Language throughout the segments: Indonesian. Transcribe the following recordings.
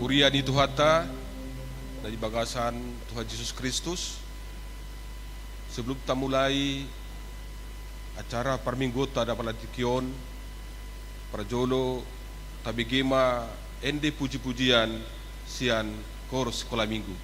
Buriani Tuhata dari bagasan Tuhan Yesus Kristus. Sebelum kita mulai acara perminggu tada palatikion Prajolo tabigema ende puji-pujian sian kor sekolah minggu.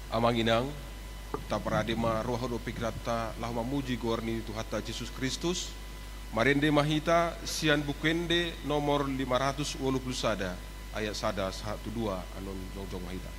Amanginang, ta paradema roha do pikrata lah mamuji gorni Tuhata Yesus Kristus. Marende mahita sian bukende nomor 581 ayat 1-2 anon jongjong mahita.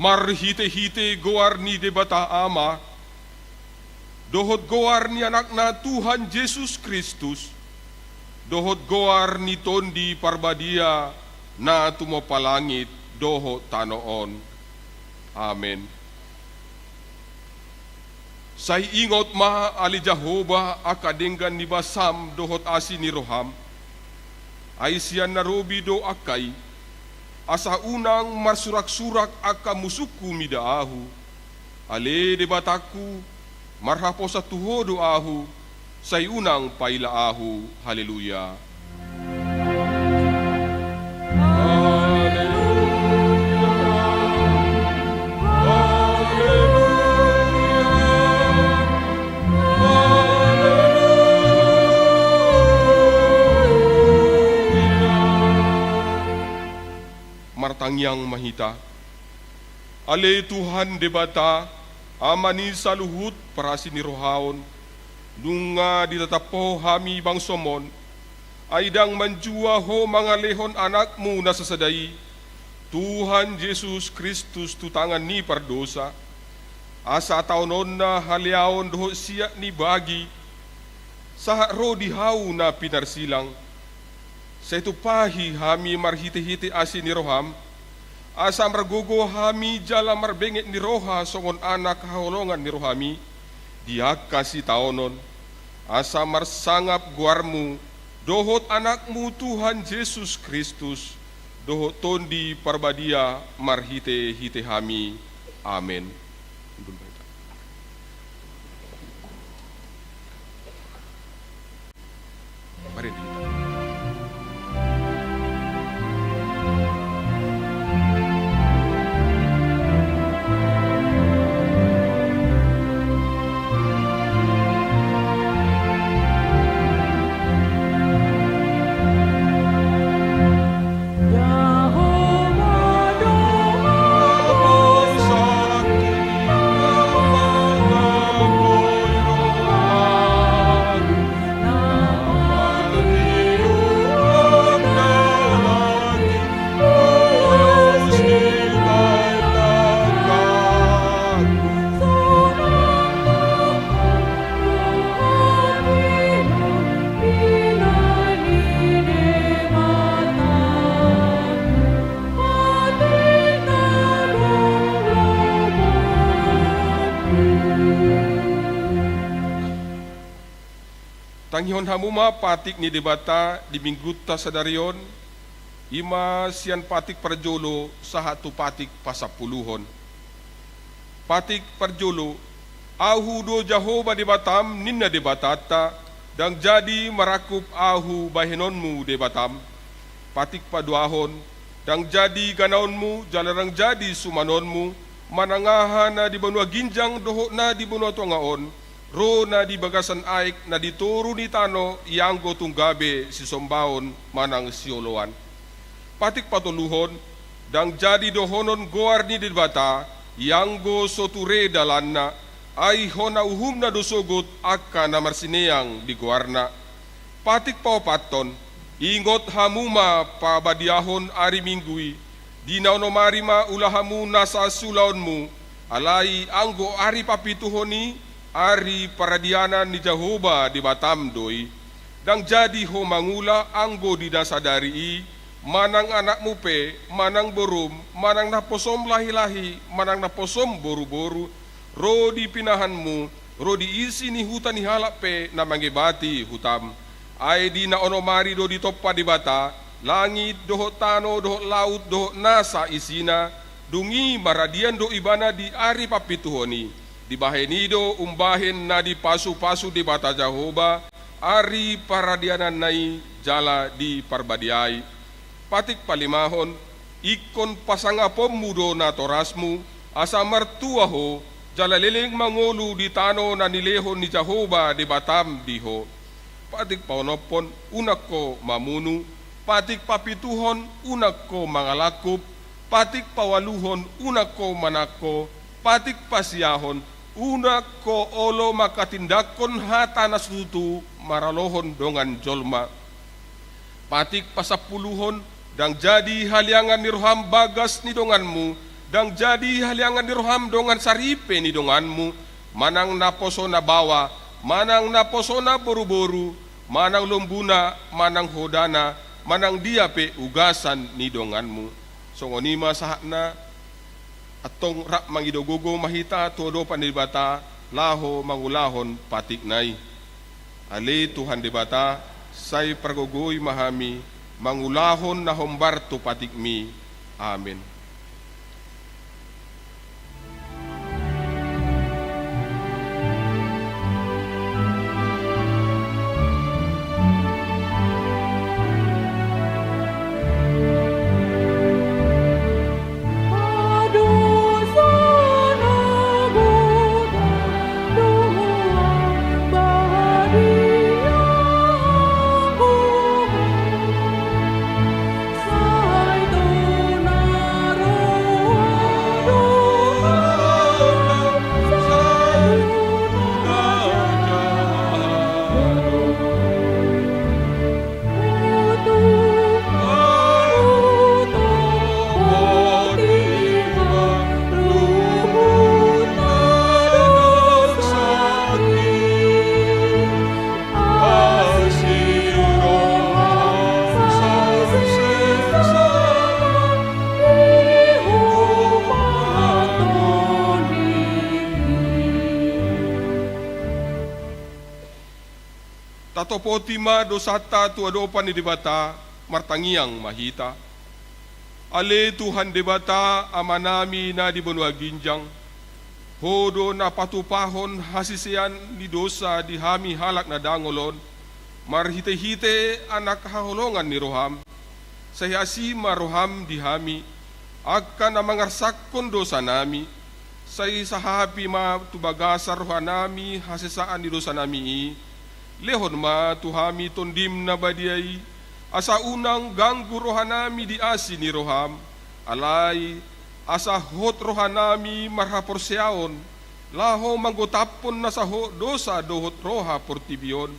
Marhite-hite goar ni debata ama, dohot goar ni anak na Tuhan Yesus Kristus, dohot goar ni tondi parbadia na tumopalangit dohot tanoon. Amen. Say ingot ma ali Jehovah akadenggan ni basam dohot asi ni roham, ay siyan narobi do akay, asa unang marsurak-surak aka musuku midaahu, ale debataku marhapo sa tuho doahu, say unang pailaahu. Haleluya. Martangyang mahita, ale Tuhan debata amani saluhut parasi ni rohaon, nunga ditatapo hami bang somon, aidang manjua ho mangalehon anakmu nasasadai, Tuhan Yesus Kristus tutangan ni pardosa, asa taunon na haliaon doho siya ni bagi, saha ro dihau na pinarsilang, sa ito pahi hami marhite-hite asin ni roham, asa margogo hami jala marbengit ni roha songon anak kahulongan ni rohami, diak kasih taonon, asa marsangap guarmu, dohot anakmu Tuhan Yesus Kristus, dohot tondi parbadia marhite-hite hami. Amen. Mari kita. Jehovah doa sakti Tanghon hamuma patik ni debata di mingguta sadarion, ima sian patik perjolo sahatu patik pasapuluhon. Patik perjolo, ahu do Jahoba debatam ninna debatata, dang jadi merakup ahu bahenonmu debatam. Patik paduahon, dang jadi ganaonmu, jalarang jadi sumanonmu, manangaha na di benua ginjang doho na di benua tongaon, ro na di bagasan aik na dituru ni tano ianggo tunggabe si sombaon manang sioloan. Patik patuluhon, dang jadi dohonon goar ni dibata, ianggo soture dalanna, ay hona uhum na dosogot akka na marsineang di goarna. Patik pawapaton, ingot hamuma pabadiahon ari minggui, di naunomarima ulahamu nasa sulaonmu, alai anggo ari papituhoni, ari paradiana ni Jahoba di Batam doi, dang jadi ho mangula anggo di dasadari, manang anakmu pe, manang borum, manang naposom lahi-lahi, manang naposom boru-boru, ro di pinahanmu, ro diisi ni hutan ni halak pe na mangebati hutam. Ay di na onomari do di toppa di bata, langit doho tano doho laut doho nasa isina, dungi maradian do ibana di ari papituhoni, di bahenido umbahen na di pasu-pasu di bata Jahoba, ari paradianan nai jala di parbadiai. Patik palimahon, ikon pasangapom mudo na torasmu, asa martuaho, jala liling mangolu di tano na nilehon ni Jahoba di Batam diho. Patik paunopon, unak ko mamunu, patik papituhon, unak ko mangalakup, patik pawaluhon, unak ko manako, patik pasiyahon, unak ko olo makatindakon hata nasutu maralohon dongan jolma. Patik pasapuluhon, dang jadi haliangan nirham bagas ni donganmu, dang jadi haliangan nirham dongan saripe ni donganmu, manang naposo na bawa, manang naposo na boru-boru, manang lombuna, manang hodana, manang diape ugasan ni donganmu. Songonima sahakna, atong rak mangidogogo mahita todo panibata, laho mangulahon patik nai. Ale Tuhan debata, say pergogoy mahami, mangulahon na hombar to patik mi. Amen. Potima dosata tuadopan ni debata martangiang mahita. Ale Tuhan debata amanami na di benua ginjang, hodo na patupahon hasisian ni dosa di hami halak na dangolon, marhite-hite anak haholongan ni roham, sayasi maroham di hami, akan na mangarsakon dosa nami, say sahapi ma tubagasar rohanami hasisaan ni dosa nami, lehon ma tuhami tondim na badiay, asa unang ganggu rohanami di asi ni roham, alay asa hot rohanami marhaporseaon, laho manggotapon na sa dosa dohot roha portibion,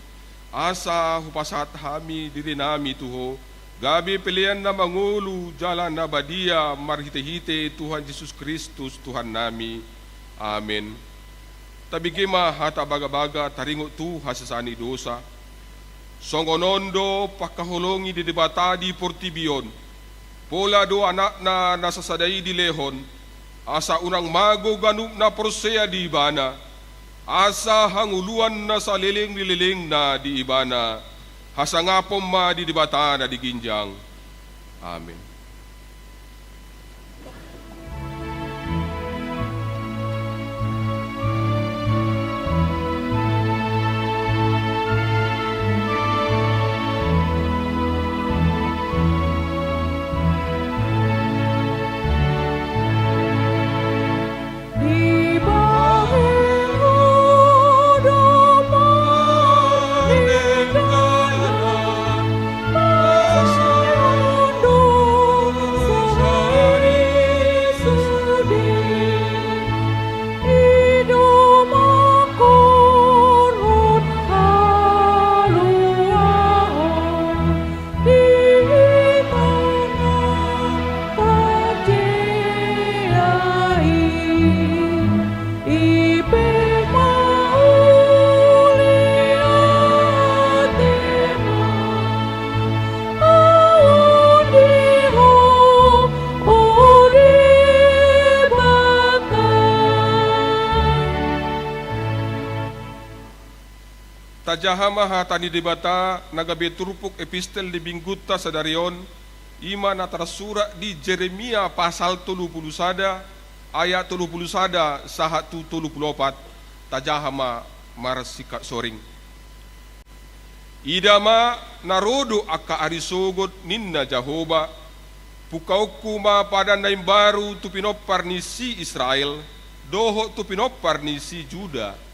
asa hupasat hami diri nami tuho, gabi pilihan na mangulu jalan na badia marhite-hite Tuhan Yesus Kristus Tuhan nami. Amen. Tabigima hata baga-baga taringo tu hasasani dosa. Songonondo pakahulongi di debata di portibion. Pola do anak na nasasadai di lehon. Asa unang mago ganuk na prosea di bana. asa hanguluan na sa liling-liling na di ibana, hasangapom ma di dibata na di ginjang. Amen. Tajahama hatani debata nagabe turupuk epistel di bingguta sadarion ima na tersurat di Jeremia pasal 30 sada ayat 30 sada sahat 34 tajahama marsika soring idama narodo aka arisogot ninna Jahoba pukauku ma pada naim baru tu pinopar ni si Israel doho tu pinopar ni si Juda.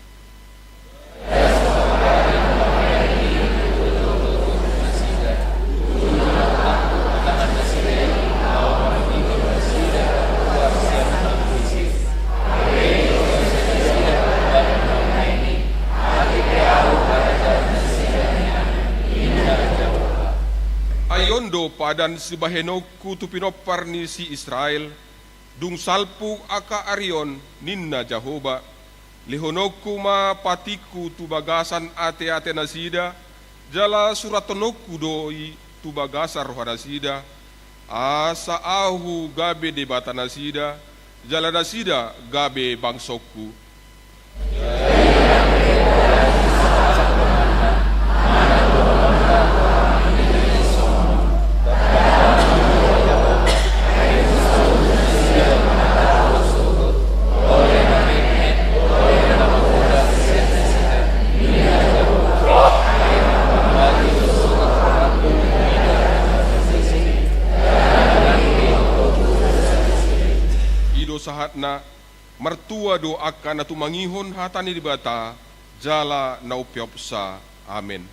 Ayondo padan si bahenoku tu pinopar ni si Israel dung salpu aka arion ninna Jahoba lihonoku ma patiku tu bagasan ate-ate nasida jala suratonoku doi tu bagasar roha nasida asa ahu gabe debata nasida jala nasida gabe bangsoku. Sahat na mertua doakan atu mangihon hatani dibata jala naupiopsa. Amin.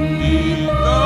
Kita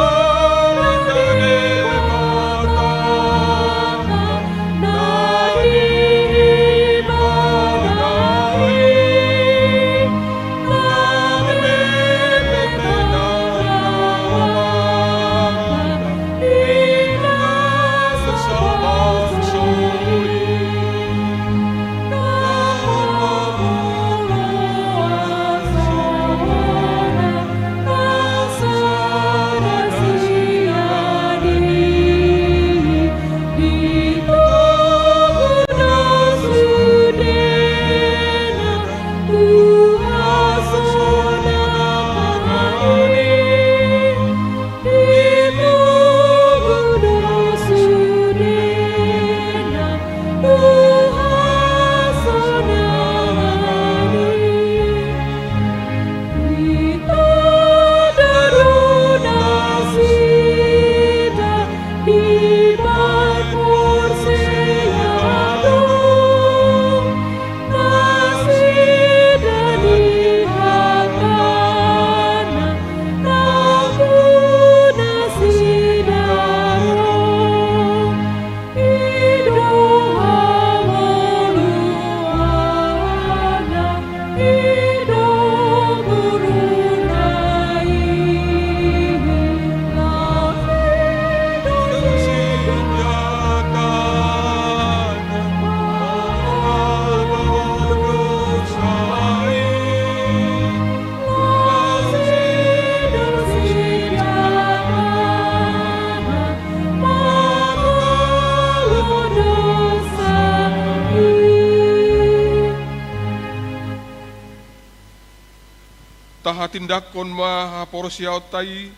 tahatindakon mahaporsiyaw tay,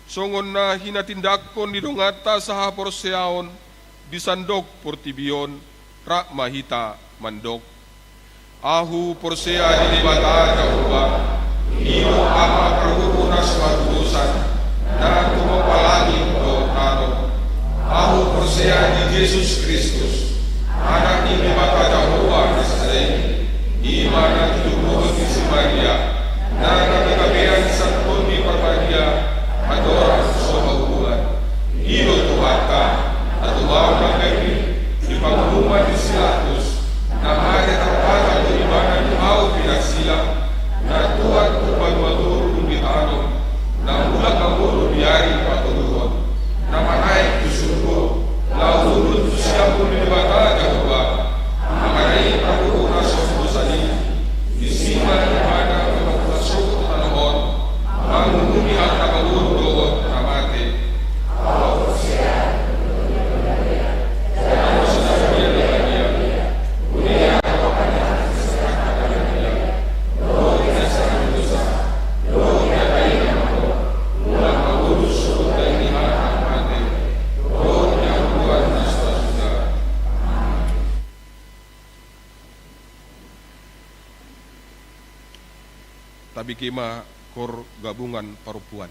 songon na hinatindakon nidongata sa haporsiyaon, bisandok portibiyon, ra mahita mandok. Ahu porsea dilibata kauba, ino ama prahurunas marudusan, na tumapalangin do tano. Ahu porsea di Jesus Kristus, anak ni mata Jawa Nazarene, iman at tubuhon ni si Maria, na nagkakabihan sa kundi parmadia, adoran sa hubungan. Ino tuhata, at umaw ng gabi, ipaghuman ni Silatus, na hanya terpatah di mana mau pinagsila, na Tuhan upang maturo bitano, na ulang kamuro biyari patuluhon, na manaik kusurgo, laulun siya pun dibata Jawa, mengenai prahurunan sa disima di mana masuk tanahon, menghubungi ang nakawuro doon na mati. Tabi kema kor gabungan parupuan.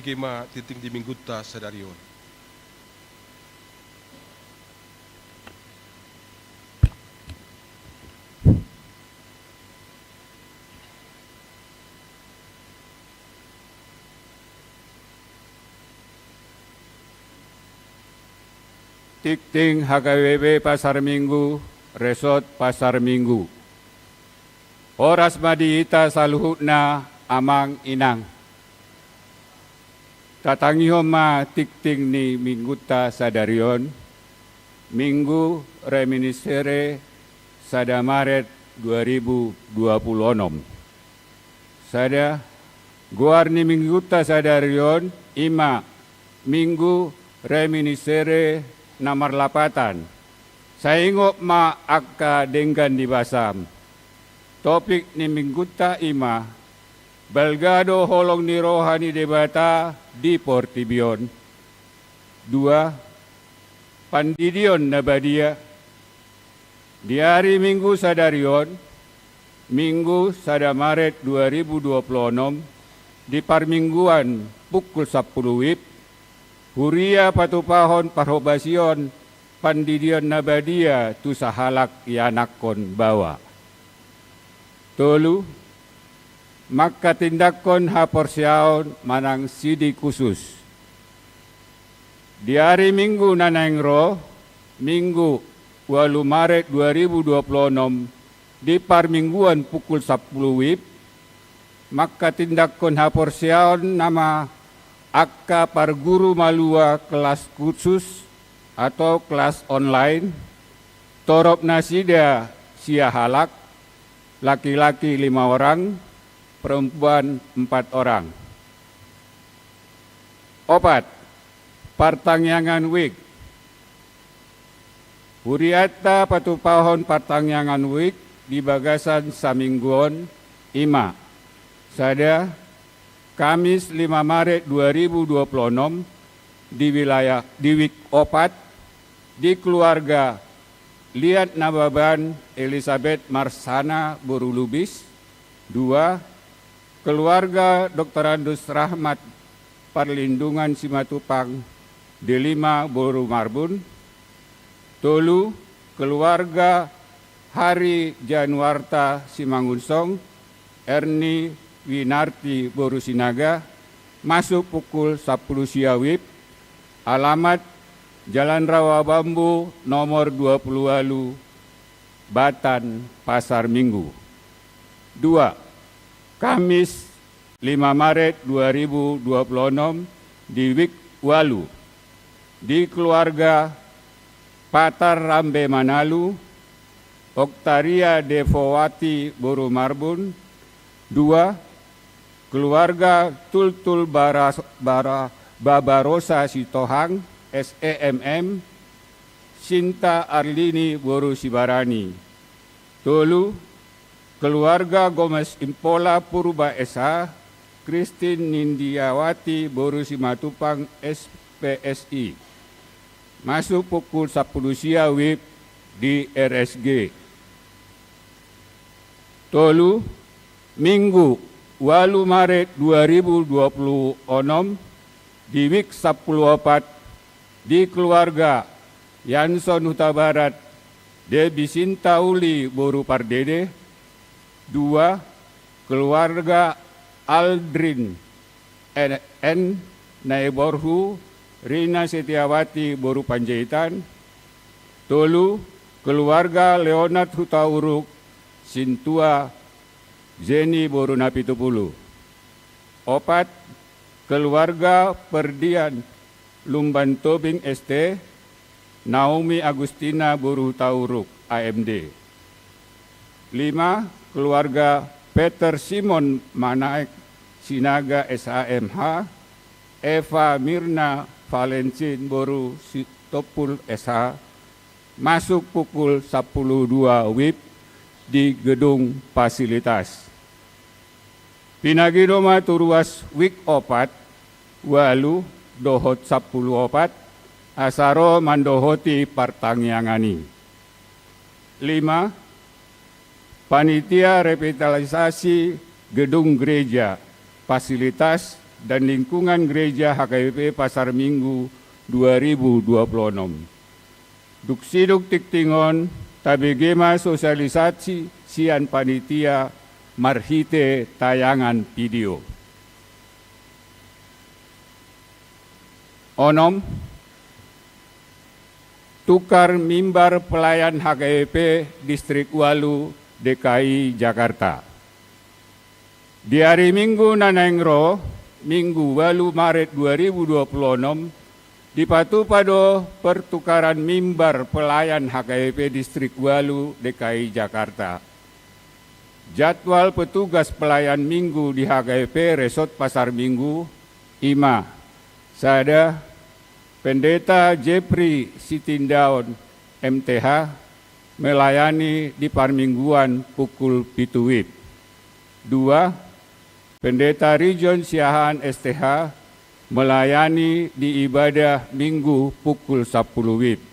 kema titing di minggutta sadarion. Tikting HKWB Pasar Minggu, Resort Pasar Minggu. Oras madihita saluhutna amang inang. Tatangihom ma tikting ni mingguta sadarion, Minggu reminiscere sada Maret 2026. Sada guar ni mingguta sadarion ima Minggu reminiscere nomor lapatan. Saingok ma akka denggan di basam. Topik ni mingguta ima Belgado holong ni rohani debata di Portibion. 2. Pandidion nabadia. Di hari Minggu sadarion, Minggu sada Maret 2026, di parmingguan pukul 10 WIB, Huria patupahon parhobasion pandidion nabadia tu sahalak yanakon bawa. Tolu, maka tindakon haporsiaon manang sidi khusus. Di hari Minggu nanengro, Minggu 8 Maret 2026, di parmingguan pukul 10 WIB, maka tindakon haporsiaon nama akka parguru malua kelas khusus atau kelas online, torop nasida sia halak, laki-laki 5 orang, perempuan 4 orang. 4. Partangyangan wik. Huriata patupahon partangyangan wik di bagasan samingguon ima. Sada Kamis 5 Maret 2026 di wilayah di Wik Opat di keluarga Liat Nababan Elizabeth Marsana Borulubis. 2. Keluarga Dr. Andus Rahmat Perlindungan Simatupang D5 Boru Marbun. 3. Keluarga Hari Januarta Simangunsong Erni Winarti Borusinaga, masuk pukul 10 siawib, alamat Jalan Rawa Bambu nomor 20 Walu, Batan, Pasar Minggu. 2. Kamis 5 Maret 2026 di Wik Walu, di keluarga Patar Rambe Manalu, Oktaria Devowati Boru Marbun. 2. Keluarga Tultul Babarosa Sitohang, SEMM, Sinta Arlini Boru Sibarani. 3. Keluarga Gomez Impola Purba SH, Christine Nindiawati Boru Simatupang SPSI. Masuk pukul 10 siawib di RSG. 3. Minggu 8 Maret 2026 di Wik 10 di keluarga Yanson Huta Barat Debi Sintauli Boru Pardede. 2. Keluarga Aldrin N. Naiborhu Rina Setiawati Boru Panjaitan. 3. Keluarga Leonard Huta Uruk Sintua Zeni Boru Napitupulu. 4. Keluarga Perdian Lumban Tobing ST Naomi Agustina Boru Tauruk AMD. 5. Keluarga Peter Simon Manaek Sinaga SHMH Eva Mirna Valentin Boru Sitopul SH, masuk pukul 10.02 WIB di gedung fasilitas. Pinagidoma turuas Wik Opat, Walu dohot 10 asaro mandohoti partangyangani. 5. Panitia revitalisasi gedung gereja, fasilitas dan lingkungan gereja HKBP Pasar Minggu 2026. Duksiduk tiktingon tabegema sosialisasi sian panitia marhite tayangan video. Onom, tukar mimbar pelayan HKBP Distrik Walu DKI Jakarta. Di hari Minggu Nanengro, Minggu 8 Maret 2026, dipatu pada pertukaran mimbar pelayan HKBP Distrik Walu DKI Jakarta. Jadwal petugas pelayan minggu di HKBP Resort Pasar Minggu, IMA, Sada, Pendeta Jeffrey Sitindaun, MTH, melayani di Parmingguan pukul 7 WIB. 2. Pendeta Region Siahaan STH, melayani di ibadah minggu pukul 10 WIB.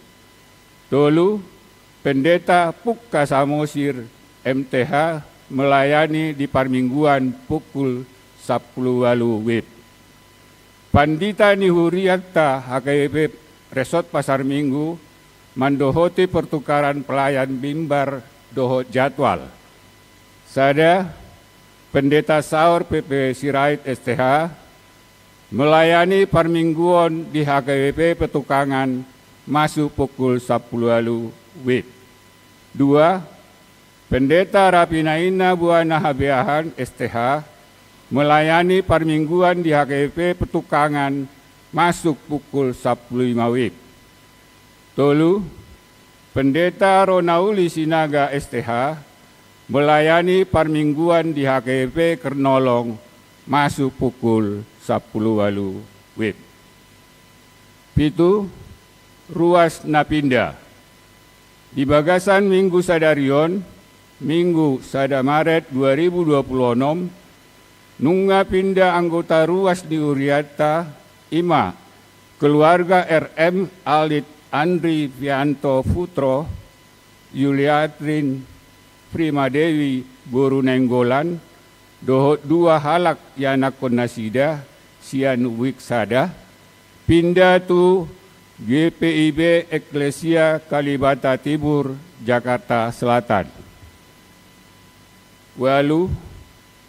3. Pendeta Pukka Samosir MTH melayani di Parmingguan pukul 10 WIB. Pandita Nihuriatta HKBP Resort Pasar Minggu mandohoti pertukaran pelayan mimbar dohot jadwal. Sada Pendeta Saur PP Sirait STH melayani Parmingguan di HKBP Petukangan masuk pukul 10 WIB. 2. Pendeta Rapinaina Buana Habeahan STH melayani Parmingguan di HKBP Petukangan masuk pukul 15 WIB. 3. Pendeta Ronauli Sinaga STH melayani Parmingguan di HKBP Kernolong masuk pukul 10 WIB. 7. Ruas Napinda. Di Bagasan Minggu Sadarion, Minggu Sada Maret 2026, nunga pindah anggota ruas di Uriata, IMA, keluarga RM Alit Andri Vianto Putro, Yuliatrin Primadewi Boru Nenggolan, dohot 2 halak yanakon nasida, sian wiksada, pindah tu GPIB Eklesia Kalibata Tibur, Jakarta Selatan. Walu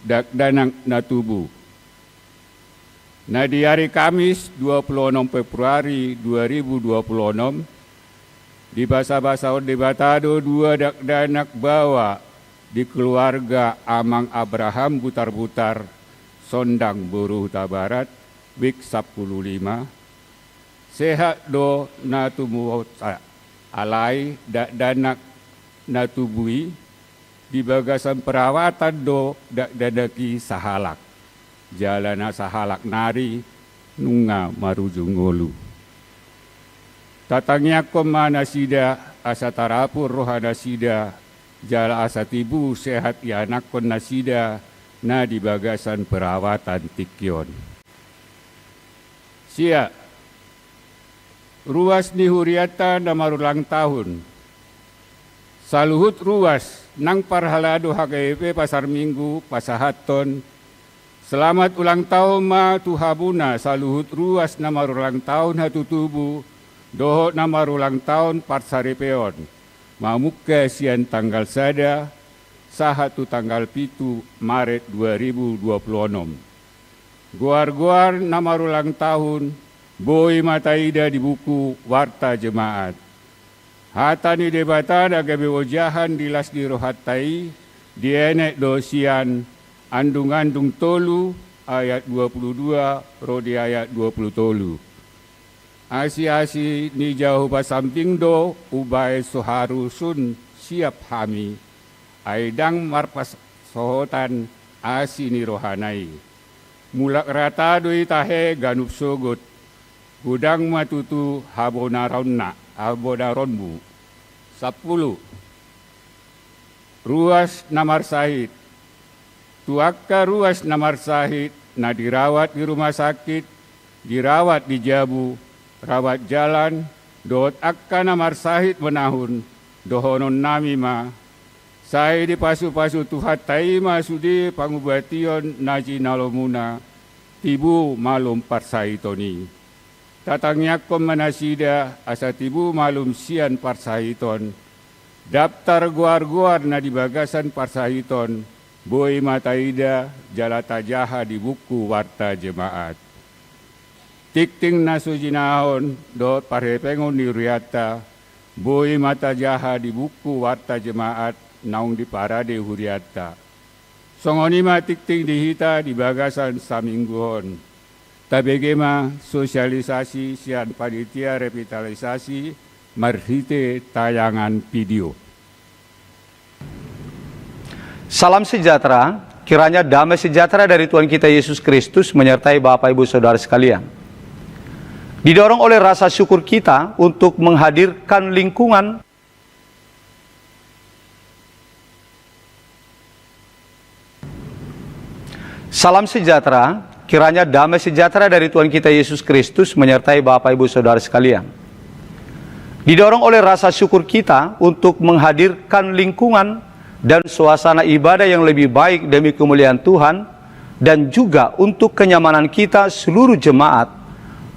Dakdanang Natubu. Nah, di hari Kamis 26 Februari 2026, di Basa-Basa Debatado 2 dakdanak bawa di keluarga Amang Abraham Butar-Butar, Sondang Boru Huta Barat, WIK 15, sehat do natumu alai dakdanak natubui, di Bagasan perawatan do dakdanaki sahalak, jalana sahalak nari nunga marujungolu. Tatangnya koma nasida asatarapur rohana sida jala asatibu sehat yanak kon nasida na di Bagasan perawatan tikyon. Sia ruas ni Huriata namarulang tahun. Saluhut ruas nang parhalado HKBP Pasar Minggu Pasahaton. Selamat ulang tahun ma tuhabuna saluhut ruas namarulang tahun hatutubu. Dohot namarulang tahun Parsaripeon. Mamuka sian tanggal sada sahatu tanggal 7 Maret 2026. Guar-guar namarulang tahun Boy Mataida di buku Warta Jemaat. Hatani debatan agabe wajahan dilas di rohatai dienek dosian andung-andung tolu ayat 22 rodi ayat 20 tolu. Asi-asi ni jauh pasamping do ubai soharusun siap hami aidang marpas sohotan asi ni rohanai. Mulak rata doi tahe ganup sogot gudang matutu habonaronmu. 10. Ruas Namar Sahid. Tuaka ruas Namar Sahid na dirawat di rumah sakit, dirawat di Jabu, rawat jalan, dohot akka Namar Sahid menahun, dohonon nami ma. Saya di pasu-pasu tuhat taima sudi pangubation naji nalomuna, tibu malum parsaitoni. Tatangyak ko manasida asa tibu malum sian parsaiton. Daftar guar-guar na di bagasan parsahiton, boy mataida jalata jaha di buku warta jemaat. Tikting na sujinahon do parhepengon ni Huriata, boy mata jaha di buku warta jemaat naung di parade Huriata. Songonima tikting dihita di bagasan samingguhon. Tabegema sosialisasi sian panitia revitalisasi marhite tayangan video. Salam sejahtera, kiranya damai sejahtera dari Tuhan kita Yesus Kristus menyertai Bapak Ibu Saudara sekalian. Didorong oleh rasa syukur kita untuk menghadirkan lingkungan Salam sejahtera, kiranya damai sejahtera dari Tuhan kita Yesus Kristus menyertai Bapak Ibu Saudara sekalian. Didorong oleh rasa syukur kita untuk menghadirkan lingkungan dan suasana ibadah yang lebih baik demi kemuliaan Tuhan dan juga untuk kenyamanan kita seluruh jemaat,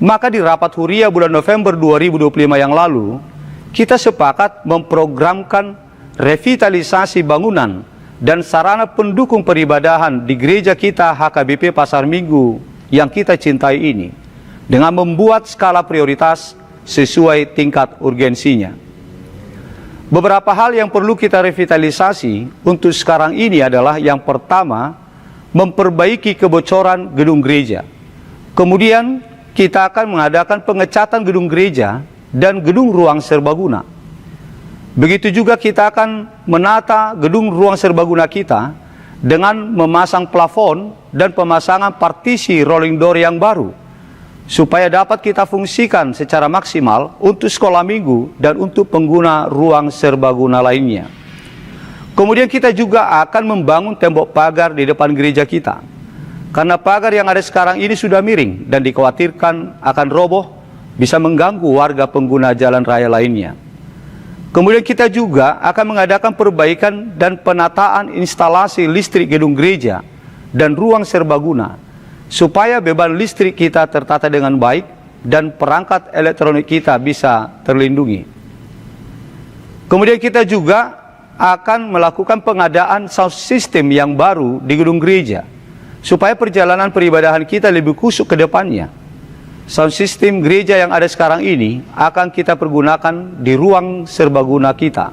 maka di rapat Huria bulan November 2025 yang lalu, kita sepakat memprogramkan revitalisasi bangunan dan sarana pendukung peribadahan di gereja kita HKBP Pasar Minggu yang kita cintai ini dengan membuat skala prioritas sesuai tingkat urgensinya. Beberapa hal yang perlu kita revitalisasi untuk sekarang ini adalah yang pertama, memperbaiki kebocoran gedung gereja. Kemudian kita akan mengadakan pengecatan gedung gereja dan gedung ruang serbaguna. Begitu juga kita akan menata gedung ruang serbaguna kita dengan memasang plafon dan pemasangan partisi rolling door yang baru, supaya dapat kita fungsikan secara maksimal untuk sekolah minggu dan untuk pengguna ruang serbaguna lainnya. Kemudian kita juga akan membangun tembok pagar di depan gereja kita, karena pagar yang ada sekarang ini sudah miring dan dikhawatirkan akan roboh, bisa mengganggu warga pengguna jalan raya lainnya. Kemudian kita juga akan mengadakan perbaikan dan penataan instalasi listrik gedung gereja dan ruang serbaguna, supaya beban listrik kita tertata dengan baik dan perangkat elektronik kita bisa terlindungi. Kemudian kita juga akan melakukan pengadaan sound system yang baru di gedung gereja, supaya perjalanan peribadahan kita lebih kusuk ke depannya. Sound system gereja yang ada sekarang ini akan kita pergunakan di ruang serbaguna kita.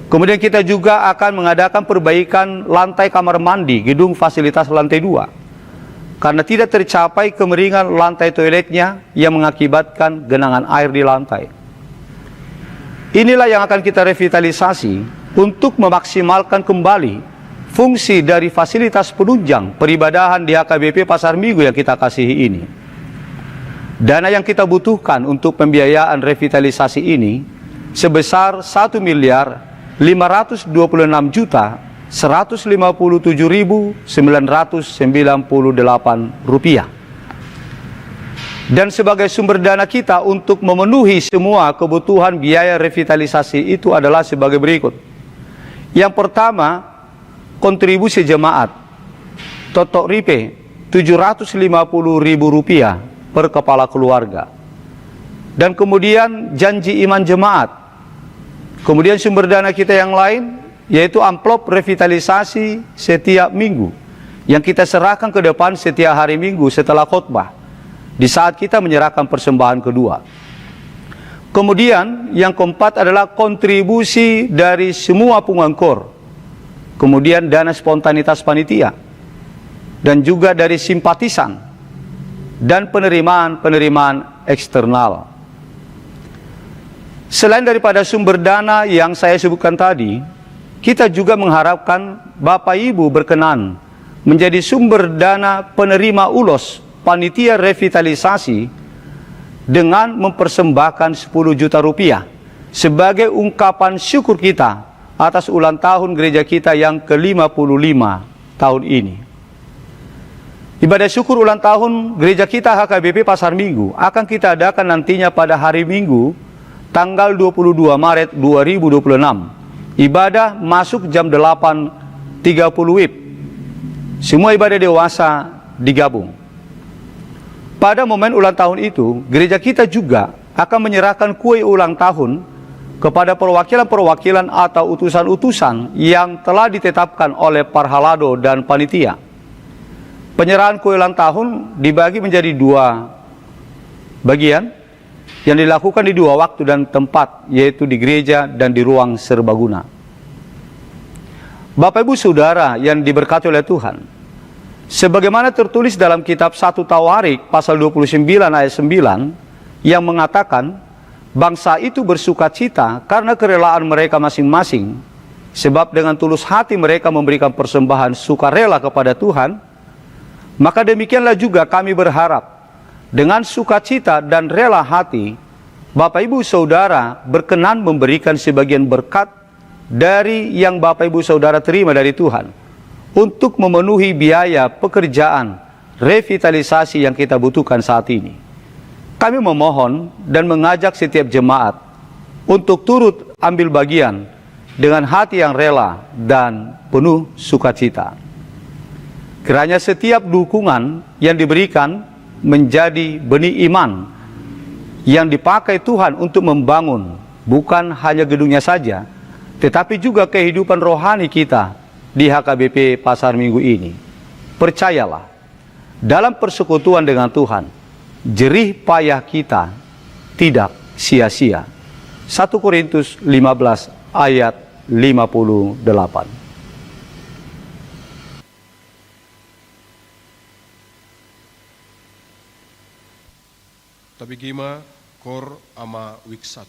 Kemudian kita juga akan mengadakan perbaikan lantai kamar mandi gedung fasilitas lantai 2. Karena tidak tercapai kemeringan lantai toiletnya yang mengakibatkan genangan air di lantai. Inilah yang akan kita revitalisasi untuk memaksimalkan kembali fungsi dari fasilitas penunjang peribadahan di HKBP Pasar Minggu yang kita kasihi ini. Dana yang kita butuhkan untuk pembiayaan revitalisasi ini sebesar 1.556.157.998 rupiah. Dan sebagai sumber dana kita untuk memenuhi semua kebutuhan biaya revitalisasi itu adalah sebagai berikut. Yang pertama, kontribusi jemaat Totok Ripe Rp750.000 per kepala keluarga. Dan kemudian janji iman jemaat. Kemudian sumber dana kita yang lain, yaitu amplop revitalisasi setiap minggu yang kita serahkan ke depan setiap hari Minggu setelah khotbah, di saat kita menyerahkan persembahan kedua. Kemudian yang keempat adalah kontribusi dari semua pengangkor, kemudian dana spontanitas panitia, dan juga dari simpatisan dan penerimaan eksternal. Selain daripada sumber dana yang saya sebutkan tadi, kita juga mengharapkan Bapak Ibu berkenan menjadi sumber dana penerima ulos panitia revitalisasi dengan mempersembahkan 10 juta rupiah sebagai ungkapan syukur kita atas ulang tahun gereja kita yang ke-55 tahun ini. Ibadah syukur ulang tahun gereja kita HKBP Pasar Minggu akan kita adakan nantinya pada hari Minggu tanggal 22 Maret 2026. Ibadah masuk jam 8.30 WIB. Semua ibadah dewasa digabung. pada momen ulang tahun itu, gereja kita juga akan menyerahkan kue ulang tahun kepada perwakilan-perwakilan atau utusan-utusan yang telah ditetapkan oleh parhalado dan panitia. Penyerahan kue ulang tahun dibagi menjadi 2 bagian yang dilakukan di 2 waktu dan tempat, yaitu di gereja dan di ruang serbaguna. Bapak Ibu Saudara yang diberkati oleh Tuhan, sebagaimana tertulis dalam kitab 1 Tawarik pasal 29 ayat 9 yang mengatakan, bangsa itu bersukacita karena kerelaan mereka masing-masing, sebab dengan tulus hati mereka memberikan persembahan sukarela kepada Tuhan. Maka demikianlah juga kami berharap, dengan sukacita dan rela hati, Bapak Ibu Saudara berkenan memberikan sebagian berkat dari yang Bapak Ibu Saudara terima dari Tuhan, untuk memenuhi biaya pekerjaan revitalisasi yang kita butuhkan saat ini. Kami memohon dan mengajak setiap jemaat untuk turut ambil bagian dengan hati yang rela dan penuh sukacita. Kiranya setiap dukungan yang diberikan menjadi benih iman yang dipakai Tuhan untuk membangun bukan hanya gedungnya saja, tetapi juga kehidupan rohani kita di HKBP Pasar Minggu ini. Percayalah, dalam persekutuan dengan Tuhan, jerih payah kita tidak sia-sia. 1 Korintus 15 ayat 58. Tabigima kor ama wik 1.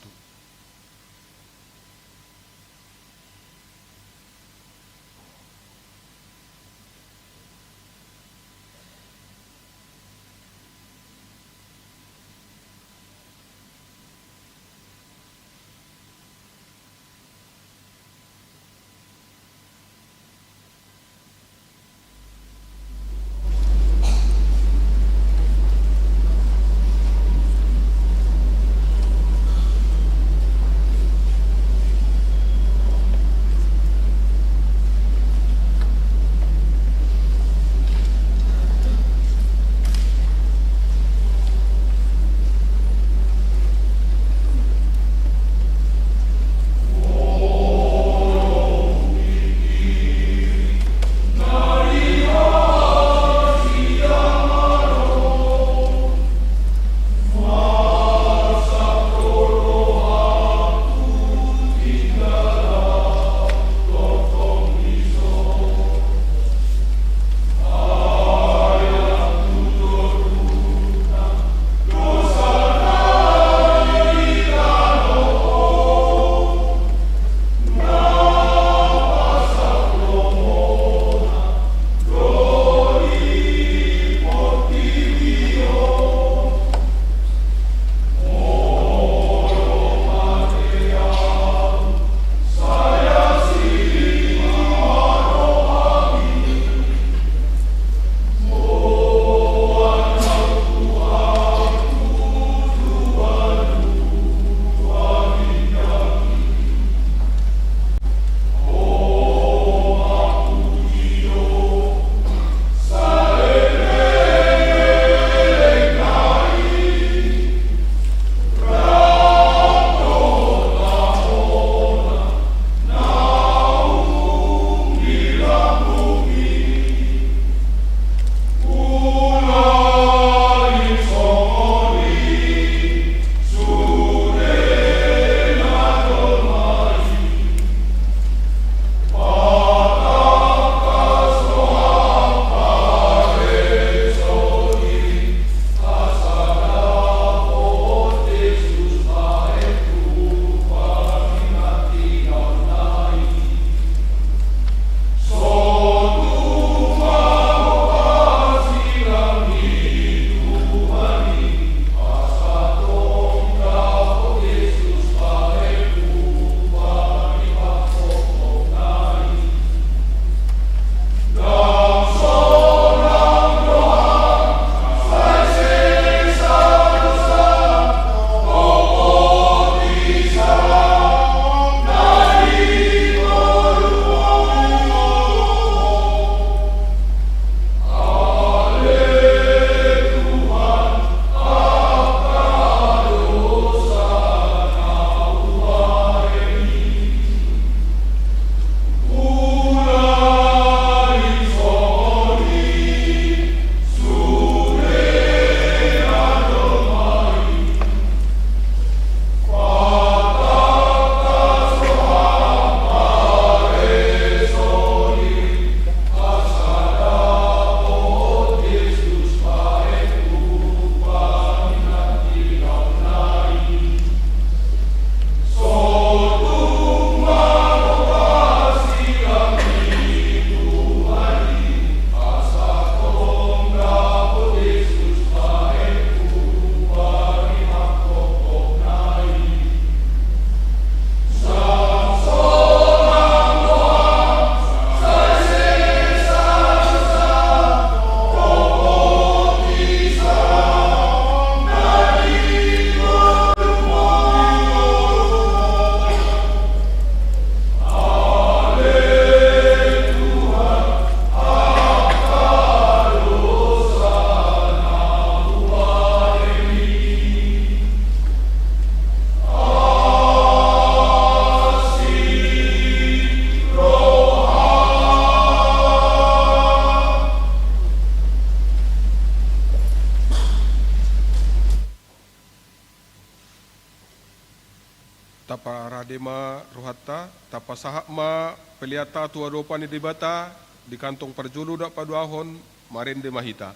tapa radema rohatta, tapa sahak ma peliata tua dopa ni debata, di kantong perjulu dak paduahon, marende mahita.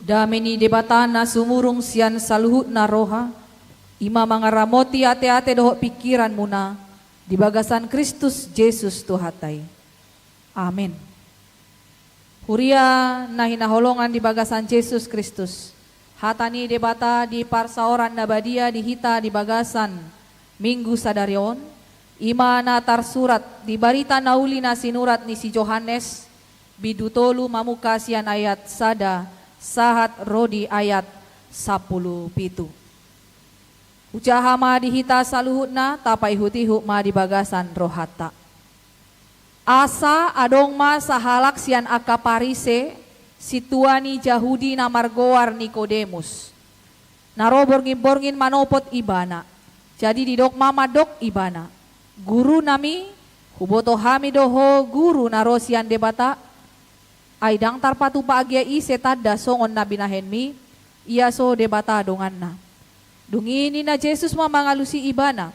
Dameni debatana sumurung sian saluhut na roha, ima mangaramoti ate-ate dohok pikiran muna, di bagasan Kristus Yesus Tuhatai. Amin. Huria na hinaholongan di bagasan Jesus Kristus. Hatani debata di parsaoran nabadia di hita di bagasan Minggu Sadarion. Ima na tarsurat di barita nauli na sinurat ni si Johannes. Bidutolu mamukasian ayat sada sahat rodi ayat 10 pitu. Ujaha ma di hita saluhut na tapai hutihu ma di bagasan rohata. Asa adong ma sahalak sian akaparise situani Jahudi na margoar Nikodemus. Naroborngin-borngin manopot ibana. Jadi didok mamadok ibana. Guru nami huboto hami doho guru narosian debata. Aidang tarpatu paagia ise tada songon na binahenmi. Iya so debata dongan na. Dungini na Jesus mamangalusi ibana.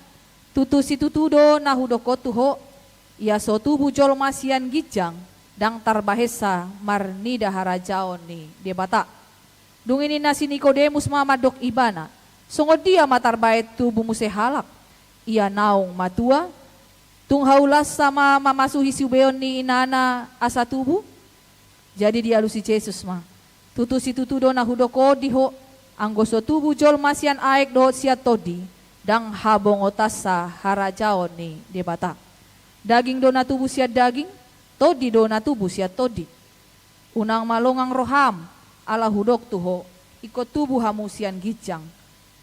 Tutusi tutudo na hudoko tuho. Ia so tubu jol masian gijang dang tarbahesa marnida harajaon ni debata. Dungini na si Nikodemus mamadok ibana. Sungod dia matarbait tubu musehalak. Ia naong matua. Tunghaulas sama mamasuhi siubeon ni inana asa tubu. Jadi dia lusi Jesus ma. Tutusi tutudo na hudoko diho. Anggoso tubu jol masian aek do siat todi. Dang habong otasa harajaon ni debata. Daging do na tubuh siat daging, todi do na tubuh siat todi. Unang malongang roham, ala hudok tuho, ikut tubuh hamu sian gijang.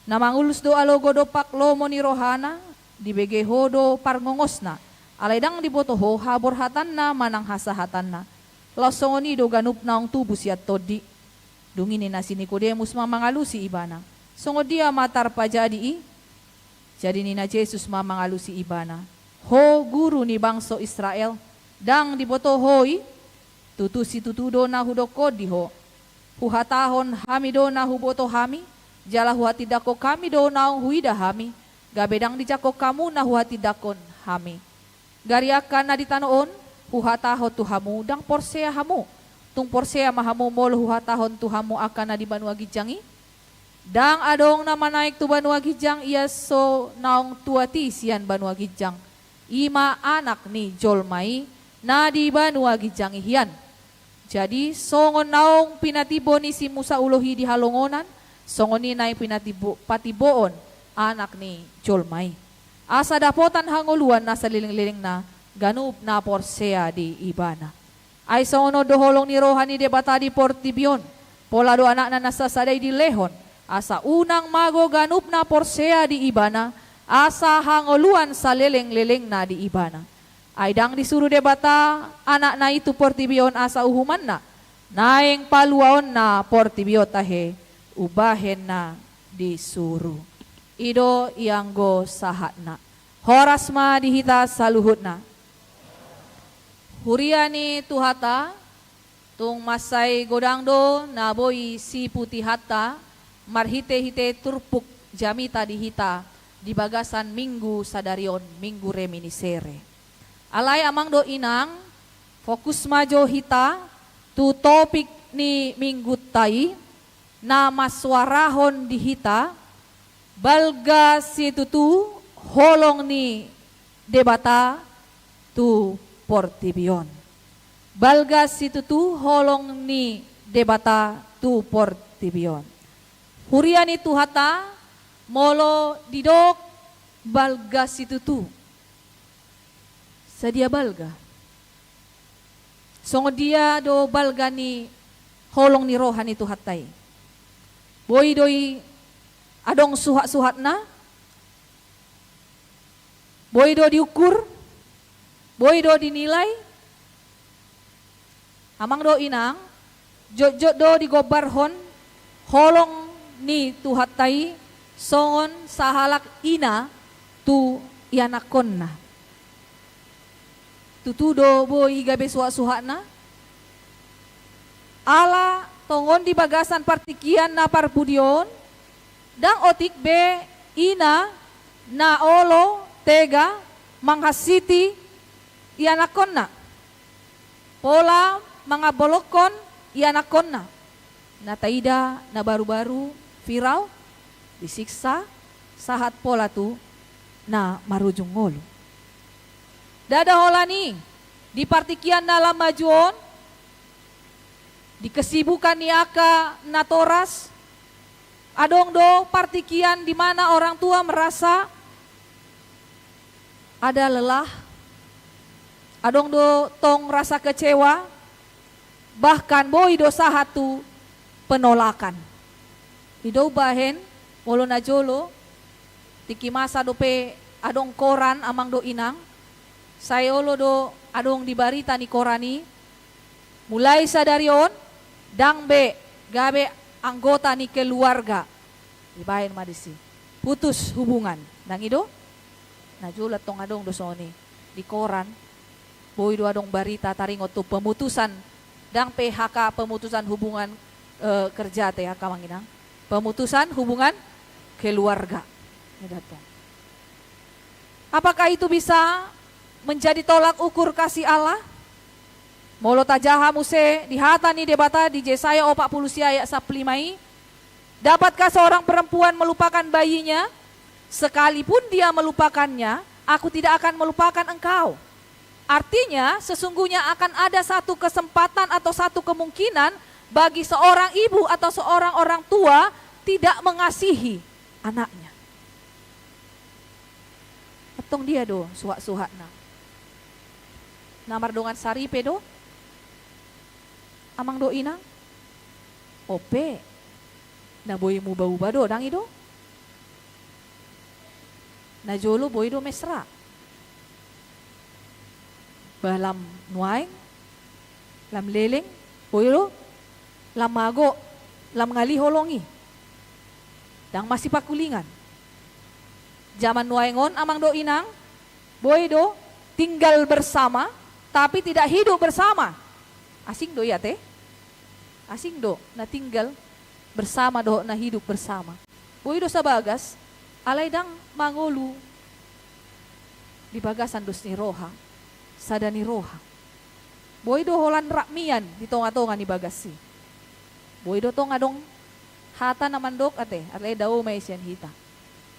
Namangulus do alogo do pak lomo ni rohana, dibege hodo parngongosna, alaidang dibotoho habor hatanna manang hasa hatanna. Losongoni do ganup naong tubuh siat todi. Dungini na si Nikodemus mamangalusi ibana. Songod dia matar pajadi. Jadi nina Jesus mamangalusi ibana. Ho guru ni bangso Israel, dang diboto hoi, tutusi tutudo na hudoko diho, huhatahon hami do na huboto hami, jala huhatidako kami do na huida hami, gabedang dijako kamu na huhatidakon hami. Gariakan na ditanoon, huhatahon tuhamu, dang porsea hamu, tung porsea mahamu mol huhatahon tuhamu akan na di Banua Gijangi, dang adong na manaik tu Banua Gijang, iya so naong tuati sian Banua Gijang. Ima anak ni Jolmai na di Banua Gijang ihian. Jadi songon naong pinatibo ni si Musa ulohi di halongonan, songon ni naing patiboon anak ni Jolmai. Asa dapotan hanguluan na sa liling-liling na ganup na porsea di ibana. Ay songono doholong ni rohani debata di Portibion, pola do anak na nasasaday di Lehon, asa unang mago ganup na porsea di ibana, asa hangoluan sa leleng-leleng na di ibana. Aidang disuruh debata anak na itu Portibion asa uhuman na. Naeng paluaon na Portibio tahe ubahen na disuruh. Ido ianggo sahat na. Horas ma dihita saluhut na. Huriani tuhata tung masay godang do na boy si putih hata marhite-hite turpuk jamita dihita di bagasan Minggu Sadarion, Minggu Reminiscere. Alay amang do inang, fokus majo hita, tu topik ni Minggu tai, na maswarahon di hita, balga si tutu, holong ni debata, tu Portibion. Balga si tutu, holong ni debata, tu Portibion. Huriani tuhata, molo didok balga situtu. Sadia balga. Songo dia do balga ni holong ni rohan itu hatay. Boy doi adong suhat-suhat na. Boy do diukur. Boy do dinilai. Amang do inang. Jot-jot do digobarhon. Holong ni tuhatay. Songon sahalak ina tu ianakon na. Tutudo boy gabe suha-suha na. Ala tongon di bagasan partikian na parpudion. Dang otik be ina na olo tega manghasiti ianakon na. Pola mga bolokon ianakon na. Nataida na baru-baru viral. Disiksa sahat pola tu na marujung ngolo. Dada holani di partikian dalam majuon di kesibukan niaka natoras, adong do partikian di mana orang tua merasa ada lelah, adong do tong rasa kecewa, bahkan boi dosa hatu penolakan. Hido bahen molo na jolo tiki masa dope adong koran amang do inang, sayolo do adong di barita ni korani, mulai sadarion dang be gabe anggota ni keluarga ibahin madisi putus hubungan nang ido najulat tong adong do soni di koran boy do adong barita taringot tu pemutusan dang PHK, pemutusan hubungan kerja teh kamanginang, pemutusan hubungan keluarga. Apakah itu bisa menjadi tolak ukur kasih Allah? Molo tajaha muse dihatani debata di Yesaya 40 ayat 15. Dapatkah seorang perempuan melupakan bayinya? Sekalipun dia melupakannya, aku tidak akan melupakan engkau. Artinya sesungguhnya akan ada satu kesempatan atau satu kemungkinan bagi seorang ibu atau seorang orang tua tidak mengasihi anaknya. Etong dia do suhak-suhakna. Namar dongan sari pedo. Amang do inang. Ope. Na boy mu bau do dang ido. Na jolo boy do mesra. Balam nuaing, lam leleng, boyro, lam mago, lam ngali holongi. Dang masih pakulingan. Zaman nuaingon amang do inang, boy do tinggal bersama, tapi tidak hidup bersama. Asing do ya teh? Asing do, na tinggal bersama do, na hidup bersama. Boy do sabagas, alay dang mangolu di bagasan dos ni roha. Sadani roha. Boy do holan rakmian di tonga-tonga ni bagasi. Boy do tong adong hata naman dok ate, alay daw may siyan hita.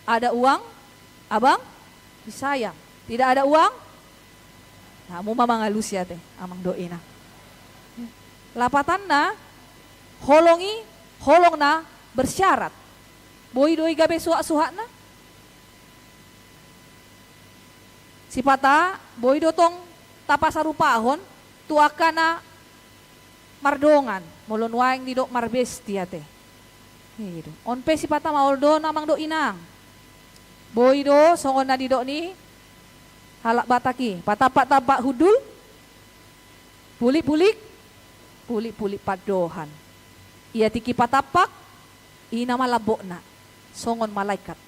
Ada uang, abang, disayang. Tidak ada uang, nah mo mamangalus ya te, amang doina. Lapatan na, holong na bersyarat. Boy do igabe suha-suha na. Si pata, boy do tong tapasarupahon tuaka na mardongan molon waing di dok marbesti ate. Gitu. Onpe si pata maoldo namang do inang. Boy do songon na di dok ni halak bataki, patapak-tapak hudul. Pulik-pulik padohan. Ia tiki patapak ina malabok na songon malaikat.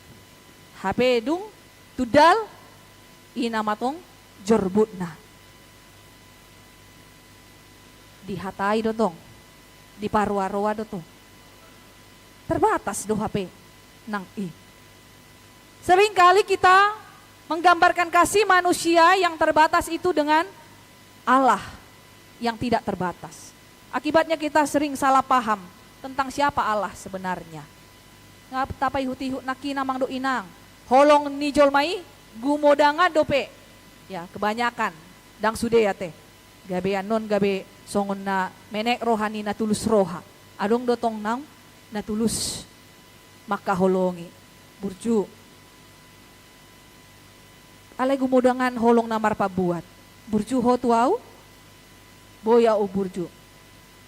HP dung tudal ina matong jorbut na. Dihatai do tong, di parwa-roa do tong. Terbatas do HP nang i. Seringkali kita menggambarkan kasih manusia yang terbatas itu dengan Allah yang tidak terbatas. Akibatnya kita sering salah paham tentang siapa Allah sebenarnya. Ngap tapai huti naki namang do inang. Holong nijol mai gumodanga dope. Ya, kebanyakan dang sude ya teh. Gabe anon gabe songon na menek rohani na tulus roha. Adong dotong nang na tulus maka holongi burju. Alay gumudangan holong na marpabuat. Burju ho tuau, boya o burju.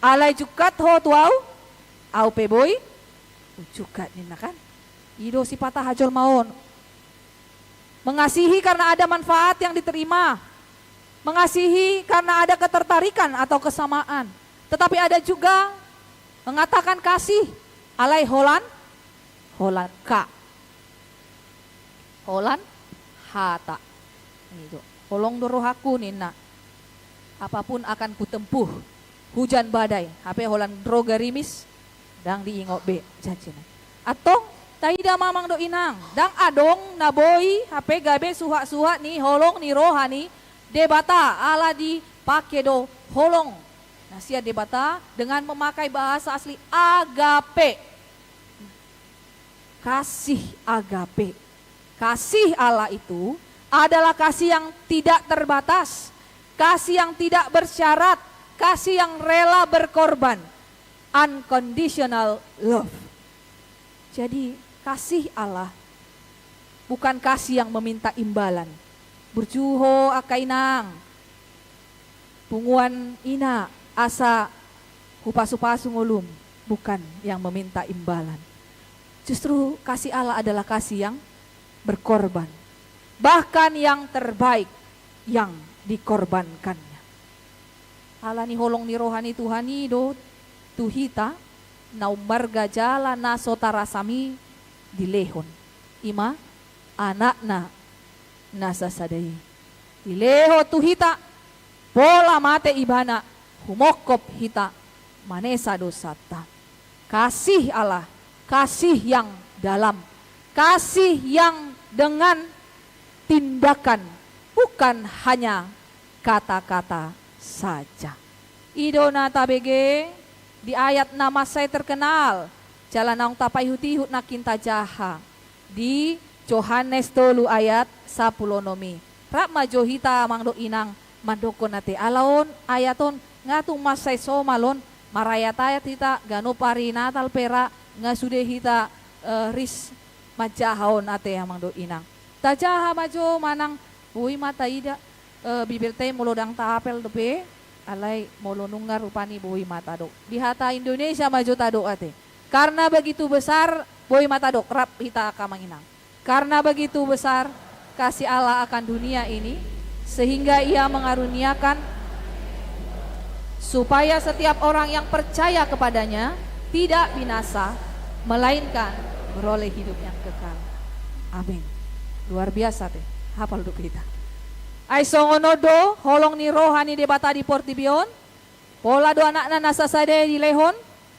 Alay jukat ho tuau, au pe boy, jukat nina kan. Ido si patah hajol maon. Mengasihi karena ada manfaat yang diterima. Mengasihi karena ada ketertarikan atau kesamaan. Tetapi ada juga mengatakan kasih alai holan ka. Holan hata. Itu. Holong dorohaku nina. Apapun akan kutempuh. Hujan badai. HP holan droga rimis. Dang diingok be. Jajina. Atau taida mamang do inang. Dang adong naboi HP gabe suha-suha ni holong ni rohani. Debata ala dipake do holong. Nasia debata dengan memakai bahasa asli agape. Kasih agape. Kasih Allah itu adalah kasih yang tidak terbatas. Kasih yang tidak bersyarat. Kasih yang rela berkorban. unconditional love. Jadi kasih Allah bukan kasih yang meminta imbalan. Burjuho akainang, punguan ina asa hupas-hupas ngulum, bukan yang meminta imbalan. Justru kasih Allah adalah kasih yang berkorban. Bahkan yang terbaik yang dikorbankannya. Allah ni holong ni rohani Tuhani do tuhita na umarga jala na sotarasami dilehon. Ima anak na nasa sadai. Dileho tuhita pola mate ibana humokop hita manesa dosata. Kasih Allah, kasih yang dalam, kasih yang dengan tindakan, bukan hanya kata-kata saja. Idona tabege di ayat nama saya terkenal, jalan nang tapai hutihut na kinta jaha di Yohanes 3 ayat 10 nomi. Rak majohita mangdo inang mandoko nate alaon ayaton ngatung masay somalon marayatayat hita gano pari natal pera ngasude hita ris majahon ate mangdo inang. Tajaha majo manang buhi mata ida bibir teh molodang tapel dope alai molo nunggar rupani buhi mata dok. Di hata Indonesia maju tadok ate. Karena begitu besar buhi mata dok rap hita akamanginang. Karena begitu besar kasih Allah akan dunia ini sehingga ia mengaruniakan supaya setiap orang yang percaya kepadanya tidak binasa melainkan beroleh hidup yang kekal. Amin. Luar biasa teh. Hafal hidup kita. Ay songonodo holong ni rohani debata di portibion. Pola do anak na nasasade di lehon.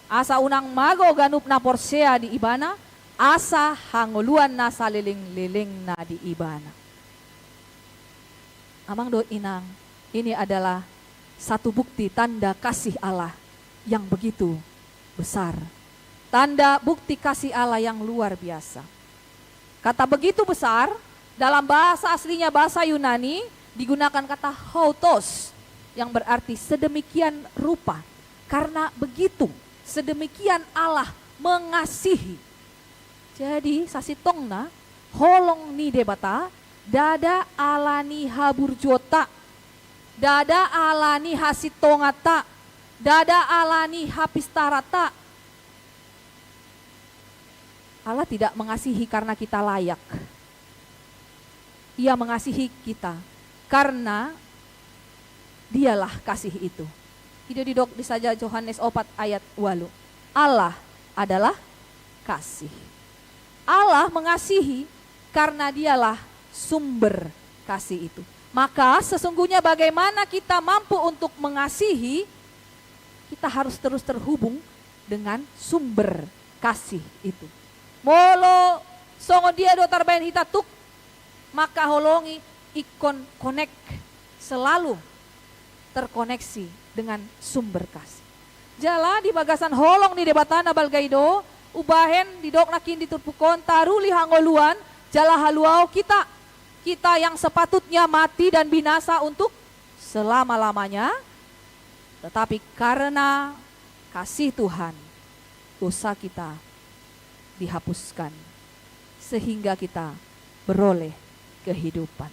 Asa unang mago ganup na porsea di ibana. Asa hanguluan na saliling-liling na di ibana. Amang do inang, ini adalah satu bukti tanda kasih Allah yang begitu besar. Tanda bukti kasih Allah yang luar biasa. Kata begitu besar, dalam bahasa aslinya bahasa Yunani digunakan kata hautos yang berarti sedemikian rupa. Karena begitu, sedemikian Allah mengasihi. Jadi sasitongna holong ni debata dada alani haburjota, dada alani hasitongata, dada alani hapistarata. Allah tidak mengasihi karena kita layak. Ia mengasihi kita karena dialah kasih itu. Tidak didok di saja Yohanes 4 ayat 8. Allah adalah kasih. Allah mengasihi karena dialah sumber kasih itu. Maka sesungguhnya bagaimana kita mampu untuk mengasihi, kita harus terus terhubung dengan sumber kasih itu. Molo songo dia do tarbayan hita tuk, maka holongi ikon connect, selalu terkoneksi dengan sumber kasih. Jala di bagasan holong di debatana balgaido, ubahen di dok nakin diturpukon taruli hangoluan, jala haluau kita yang sepatutnya mati dan binasa untuk selama-lamanya, tetapi karena kasih Tuhan, dosa kita dihapuskan sehingga kita beroleh kehidupan.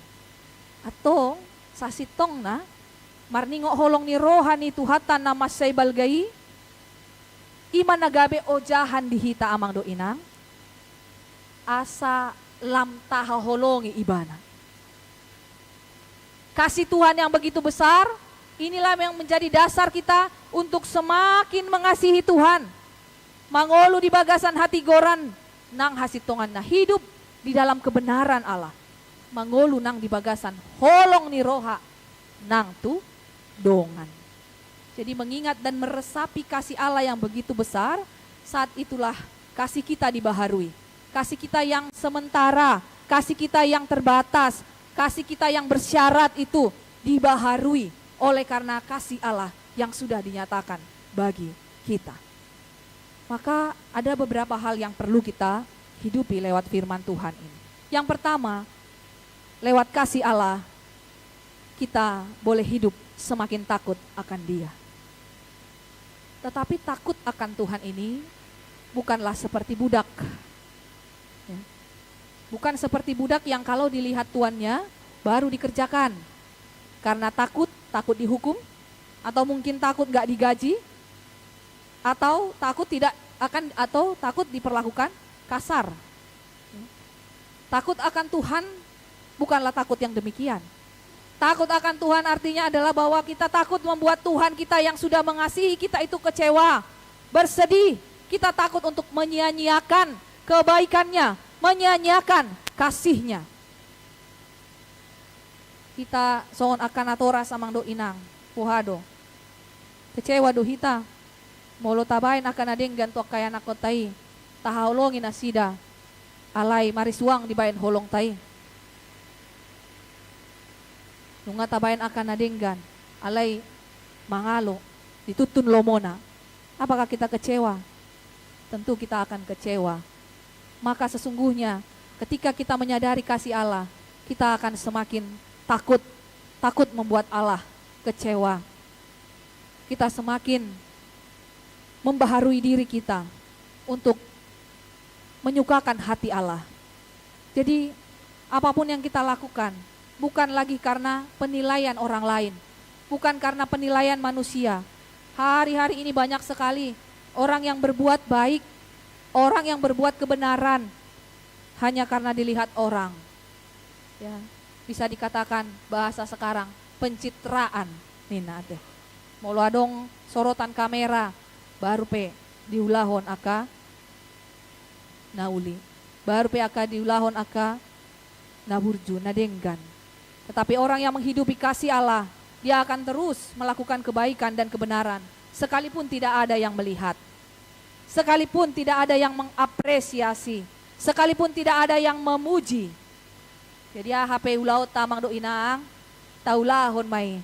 Atau sasitong na marningo holong ni rohani tuhatan na masay balgai iman nagabe ojahan dihita amang do inang asa lamtaha holongi ibana. Kasih Tuhan yang begitu besar, inilah yang menjadi dasar kita untuk semakin mengasihi Tuhan. Mangolu di bagasan hati goran nang hasitongan na hidup di dalam kebenaran Allah. Mangolu nang di bagasan holong ni roha nang tu dongan. Jadi mengingat dan meresapi kasih Allah yang begitu besar, saat itulah kasih kita dibaharui. Kasih kita yang sementara, kasih kita yang terbatas, kasih kita yang bersyarat itu dibaharui oleh karena kasih Allah yang sudah dinyatakan bagi kita. Maka ada beberapa hal yang perlu kita hidupi lewat firman Tuhan ini. Yang pertama, lewat kasih Allah kita boleh hidup semakin takut akan Dia. Tetapi takut akan Tuhan ini bukanlah seperti budak. Ya. Bukan seperti budak yang kalau dilihat tuannya baru dikerjakan. Karena takut dihukum, atau mungkin takut gak digaji, atau takut diperlakukan kasar. Takut akan Tuhan bukanlah takut yang demikian. Takut akan Tuhan artinya adalah bahwa kita takut membuat Tuhan kita yang sudah mengasihi kita itu kecewa, bersedih. Kita takut untuk menyia-nyiakan kebaikannya, menyia-nyiakan kasihnya. Kita soon akan atora samang do inang, puhado. Kecewa do hita, molo tabain akan adenggan tuak kaya nakotai, tahaulongin asida, alay marisuang dibayan holong tai. Nunga tabayan akan nadenggan, alay mangalo, ditutun lomona. Apakah kita kecewa? Tentu kita akan kecewa. Maka sesungguhnya ketika kita menyadari kasih Allah, kita akan semakin takut membuat Allah kecewa. Kita semakin membaharui diri kita untuk menyukakan hati Allah. Jadi apapun yang kita lakukan, bukan lagi karena penilaian orang lain, bukan karena penilaian manusia. Hari-hari ini banyak sekali orang yang berbuat baik, orang yang berbuat kebenaran hanya karena dilihat orang. Ya, bisa dikatakan bahasa sekarang pencitraan. Nina teh. Molo adong sorotan kamera baru pe diulahon aka nauli. Baru pe aka diulahon aka naburju nadenggan. Tetapi orang yang menghidupi kasih Allah, dia akan terus melakukan kebaikan dan kebenaran, sekalipun tidak ada yang melihat, sekalipun tidak ada yang mengapresiasi, sekalipun tidak ada yang memuji. Jadi HP ulau tamang do inaang, taulahon may,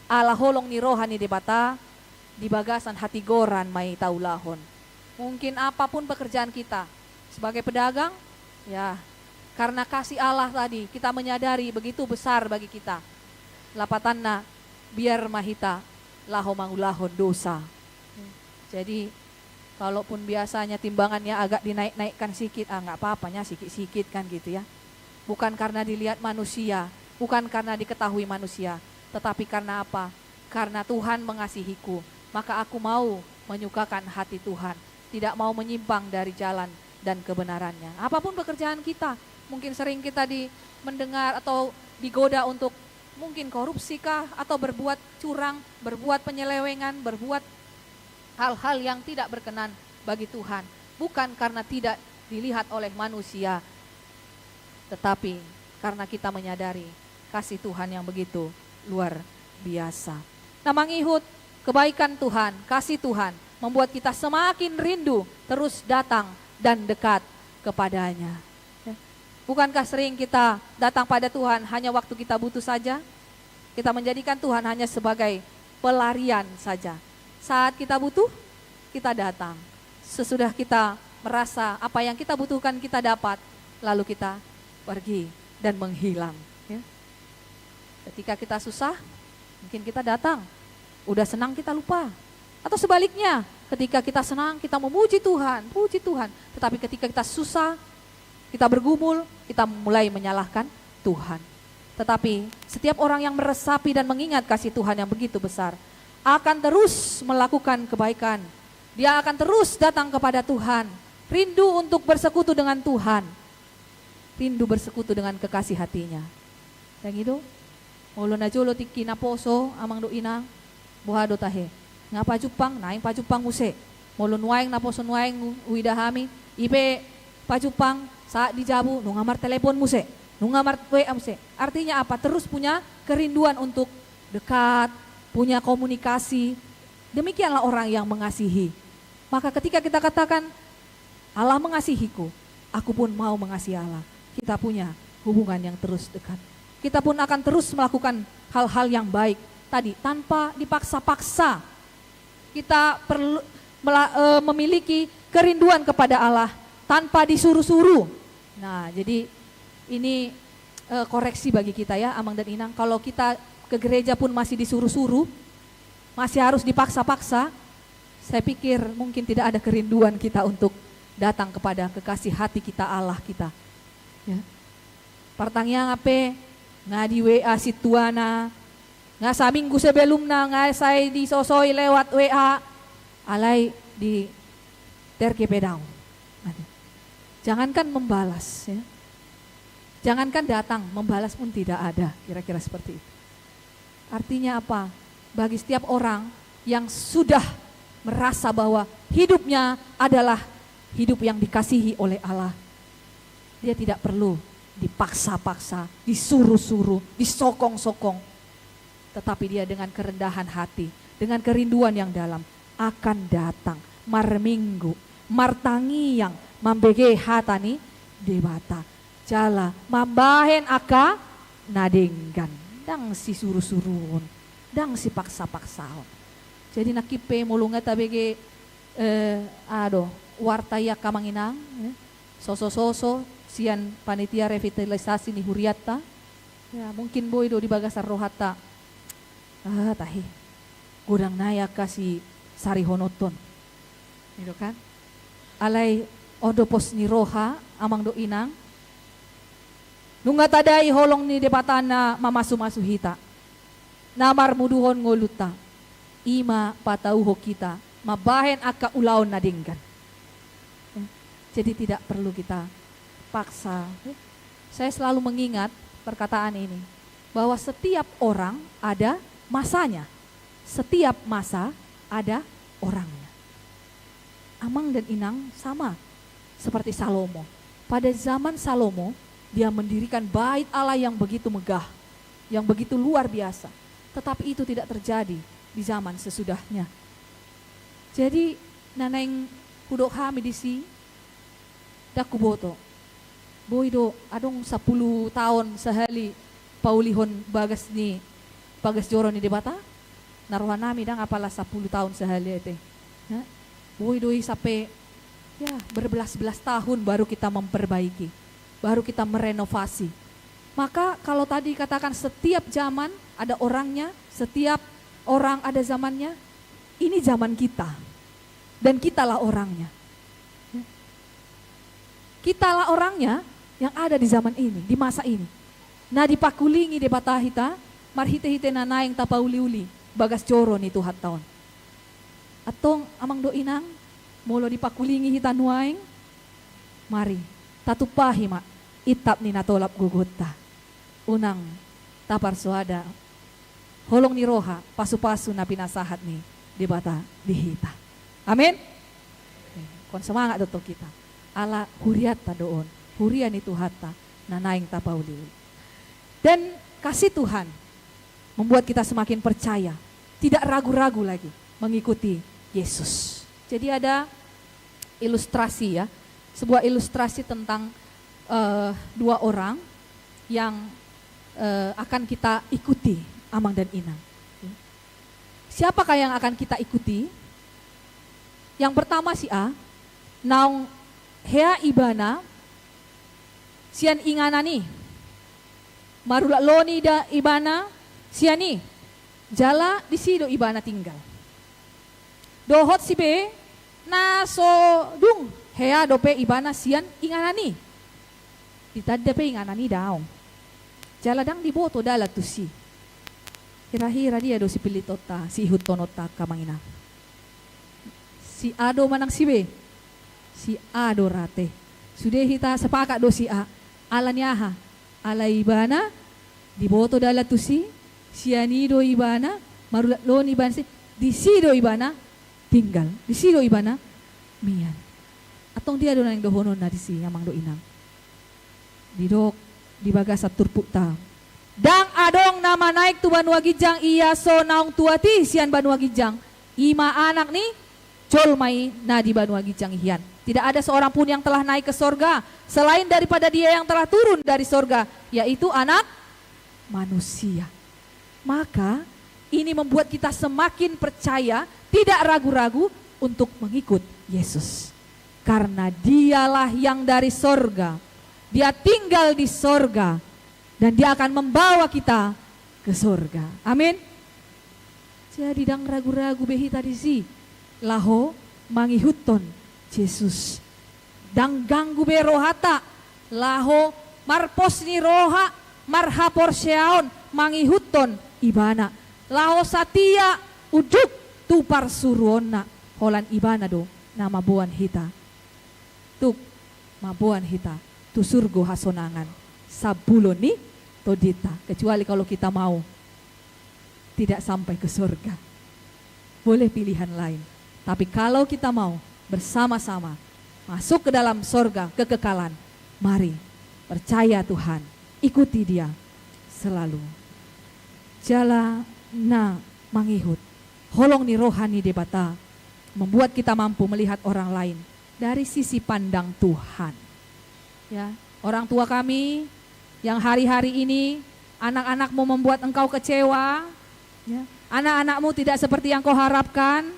ala holong ni rohani di bata, di bagasan hati goran may taulahon. Mungkin apapun pekerjaan kita, sebagai pedagang, ya, karena kasih Allah tadi, kita menyadari begitu besar bagi kita. Lapatanna biar mahita laho mangulahon dosa. Jadi kalaupun biasanya timbangannya agak dinaik-naikkan sedikit, nggak apa-apanya sikit-sikit kan gitu ya. Bukan karena dilihat manusia, bukan karena diketahui manusia, tetapi karena apa? Karena Tuhan mengasihiku, maka aku mau menyukakan hati Tuhan, tidak mau menyimpang dari jalan dan kebenarannya. Apapun pekerjaan kita, mungkin sering kita mendengar atau digoda untuk mungkin korupsi kah, atau berbuat curang, berbuat penyelewengan, berbuat hal-hal yang tidak berkenan bagi Tuhan. Bukan karena tidak dilihat oleh manusia, tetapi karena kita menyadari kasih Tuhan yang begitu luar biasa. Nah, mangihut kebaikan Tuhan, kasih Tuhan membuat kita semakin rindu terus datang dan dekat kepadanya. Bukankah sering kita datang pada Tuhan hanya waktu kita butuh saja? Kita menjadikan Tuhan hanya sebagai pelarian saja. Saat kita butuh, kita datang. Sesudah kita merasa apa yang kita butuhkan kita dapat, lalu kita pergi dan menghilang. Ya. Ketika kita susah, mungkin kita datang. Udah senang kita lupa. Atau sebaliknya, ketika kita senang kita memuji Tuhan, puji Tuhan. Tetapi ketika kita susah, kita bergumul, kita mulai menyalahkan Tuhan. Tetapi setiap orang yang meresapi dan mengingat kasih Tuhan yang begitu besar, akan terus melakukan kebaikan. Dia akan terus datang kepada Tuhan, rindu untuk bersekutu dengan Tuhan, rindu bersekutu dengan kekasih hatinya. Yang itu, mulu na jolo tiki na poso amang do inang, buhado tahe. Ngapa jupang, naing pajupang muse. Mulu nuaing na poso nuaing uidahami, ipe pajupang saat dijabu, nungamar telepon muse, nungamar WA muse. Artinya apa? Terus punya kerinduan untuk dekat, punya komunikasi. Demikianlah orang yang mengasihi. Maka ketika kita katakan Allah mengasihiku, aku pun mau mengasihi Allah. Kita punya hubungan yang terus dekat. Kita pun akan terus melakukan hal-hal yang baik tadi tanpa dipaksa-paksa. Kita perlu memiliki kerinduan kepada Allah tanpa disuruh-suruh. Nah, jadi ini koreksi bagi kita ya, Amang dan Inang. Kalau kita ke gereja pun masih disuruh-suruh, masih harus dipaksa-paksa, Saya pikir mungkin tidak ada kerinduan kita untuk datang kepada kekasih hati kita, Allah kita. Ya. Pertanyaan apa? Nga di WA si tuana, nga sa minggu sebelumnya nga saya disosoi lewat WA, alay di terkepedang. Jangankan membalas, ya. Jangankan datang, membalas pun tidak ada, kira-kira seperti itu. Artinya apa? Bagi setiap orang yang sudah merasa bahwa hidupnya adalah hidup yang dikasihi oleh Allah, dia tidak perlu dipaksa-paksa, disuruh-suruh, disokong-sokong. Tetapi dia dengan kerendahan hati, dengan kerinduan yang dalam, akan datang marminggu, martangi yang mambege hatani debata. Jala mambahen aka nadenggan, dang si suruh-suruhun, dang si paksa-paksaon. Jadi nakipe mulunga tabege wartaya kamanginang, soso-soso sian panitia revitalisasi ni Huriata. Ya mungkin boy do di bagasar rohata. Tahi. Gudang naya kasih sari honoton. Gitu kan? Alay odo pos ni roha amang do inang. Nunga tadai holong ni depatana mamasu-masu hita. Namar muduhon ngoluta. Ima patauho kita mabahen aka ulaon nadinggan. Jadi tidak perlu kita paksa. Saya selalu mengingat perkataan ini, bahwa setiap orang ada masanya, setiap masa ada orangnya. Amang dan Inang sama seperti Salomo. Pada zaman Salomo, dia mendirikan bait Allah yang begitu megah, yang begitu luar biasa. Tetapi itu tidak terjadi di zaman sesudahnya. Jadi naneng hudok hami disi daku boto. Boydo adong 10 tahun sehali paulihon bagas joro ni debata. Naruhan nami dang apalah 10 tahun sehali ete. Boydo sampai ya berbelas-belas tahun baru kita memperbaiki, baru kita merenovasi. Maka kalau tadi katakan setiap zaman ada orangnya, setiap orang ada zamannya, ini zaman kita. Dan kitalah orangnya. Kitalah orangnya yang ada di zaman ini, di masa ini. Nah dipakulingi de batahita, marhite-hite na naing tapauli-uli, bagas joro ni tuhat taon. Atong amang do inang, molo dipakulingi hita nuaing, mari, tatupahi mak, itap ni natolap gugutta. Unang tapar suada, holong ni roha, pasu-pasu na pinasahat ni di bata dihita. Amin. Kon semangat doto kita. Ala huriata doon, hurian itu hata, nanaing tapauli. Dan kasih Tuhan membuat kita semakin percaya, tidak ragu-ragu lagi mengikuti Yesus. Jadi ada ilustrasi ya, sebuah ilustrasi tentang dua orang yang akan kita ikuti, Amang dan Inang. Siapakah yang akan kita ikuti? Yang pertama si A, naung hea ibana, sian inganani, marula loni da ibana, siani, jala di sido ibana tinggal. Dohot si B, na so dung, hea dope ibana sian inganani. Ditadda pe inganani daong. Jala dang diboto dala tu si. Hira-hira dia do si pilitota, si hutonota kamangina. Si Ado manang si B, si Ado rate. Sudah kita sepakat do si A, ala niyaha, ala ibana, diboto dala tu si, sianido ibana, marulon ibana si, disido ibana, tinggal, disido ibana, miyan. Atong dia do nang dohonon na disi, amang do inang. Didok, dibagas at turpuk ta. Dang adong nama naik tu banua gijang iya so naong tuati sian banua gijang, ima anak ni, Jol mai na di banua gijang ihian. Tidak ada seorang pun yang telah naik ke sorga selain daripada dia yang telah turun dari sorga, yaitu anak manusia. Maka ini membuat kita semakin percaya, tidak ragu-ragu untuk mengikut Yesus. Karena dialah yang dari sorga, dia tinggal di sorga, dan dia akan membawa kita ke sorga. Amin. Jadi dang ragu-ragu behi tadi sih. laho mangihuton Yesus. Dang ganggu berohata laho marpos ni roha marhapor seaon mangihuton ibana. Laho satia ujuk tupar suruona holan ibana do nama buan hita. Tuk mabuan hita tu surgo hasonangan sabulon ni todita, kecuali kalau kita mau tidak sampai ke surga. Boleh pilihan lain. Tapi kalau kita mau bersama-sama masuk ke dalam surga kekekalan, mari percaya Tuhan, ikuti Dia selalu. Jala na mangihut, holong ni rohani debata, membuat kita mampu melihat orang lain dari sisi pandang Tuhan. Ya, orang tua kami yang hari-hari ini anak-anakmu membuat engkau kecewa, ya, anak-anakmu tidak seperti yang kau harapkan,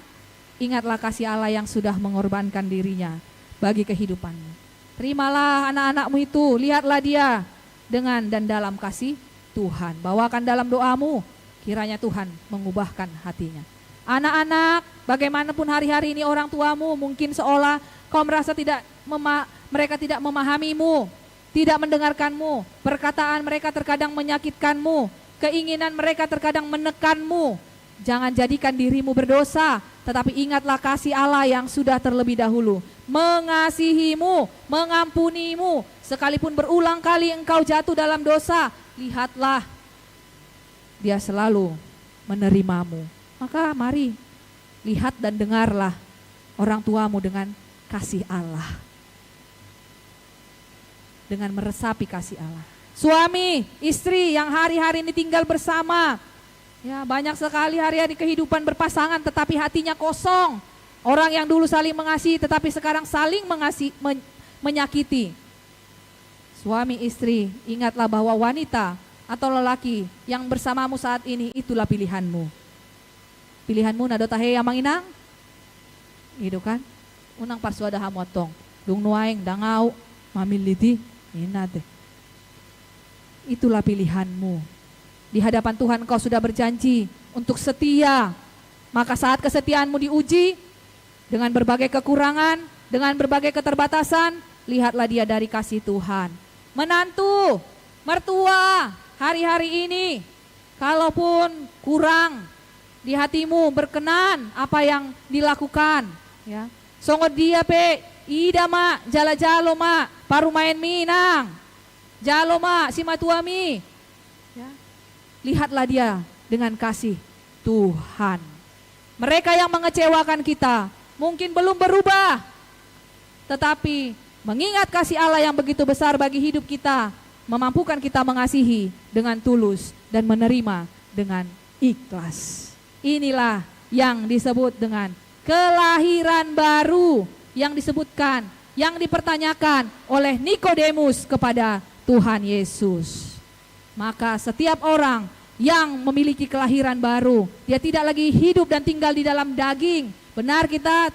ingatlah kasih Allah yang sudah mengorbankan dirinya bagi kehidupanmu. Terimalah anak-anakmu itu, lihatlah dia dengan dan dalam kasih Tuhan. Bawakan dalam doamu, kiranya Tuhan mengubahkan hatinya. Anak-anak, bagaimanapun hari-hari ini orang tuamu mungkin seolah kau merasa mereka tidak memahamimu, tidak mendengarkanmu, perkataan mereka terkadang menyakitkanmu, keinginan mereka terkadang menekanmu. Jangan jadikan dirimu berdosa, tetapi ingatlah kasih Allah yang sudah terlebih dahulu mengasihimu, mengampunimu. Sekalipun berulang kali engkau jatuh dalam dosa, lihatlah Dia selalu menerimamu. Maka mari lihat dan dengarlah orang tuamu dengan kasih Allah, dengan meresapi kasih Allah. Suami, istri yang hari-hari ini tinggal bersama, ya banyak sekali hari-hari kehidupan berpasangan tetapi hatinya kosong. Orang yang dulu saling mengasihi tetapi sekarang saling menyakiti. Suami, istri, ingatlah bahwa wanita atau lelaki yang bersamamu saat ini itulah pilihanmu. Pilihanmu nado tahe amang inang, gitu kan? Unang parsuada hamotong, dung nuaing dangau, mamiliti, inate. Itulah pilihanmu. Di hadapan Tuhan kau sudah berjanji untuk setia. Maka saat kesetiaanmu diuji dengan berbagai kekurangan, dengan berbagai keterbatasan, lihatlah dia dari kasih Tuhan. Menantu, mertua, hari-hari ini kalaupun kurang di hatimu berkenan apa yang dilakukan, ya. Songo dia pe, ida ma, jala-jalo ma, paru main minang. Jalo ma, si matuami. Ya. Lihatlah dia dengan kasih Tuhan. Mereka yang mengecewakan kita mungkin belum berubah, tetapi mengingat kasih Allah yang begitu besar bagi hidup kita, memampukan kita mengasihi dengan tulus dan menerima dengan ikhlas. Inilah yang disebut dengan kelahiran baru yang disebutkan, yang dipertanyakan oleh Nikodemus kepada Tuhan Yesus. Maka setiap orang yang memiliki kelahiran baru, dia tidak lagi hidup dan tinggal di dalam daging. Benar, kita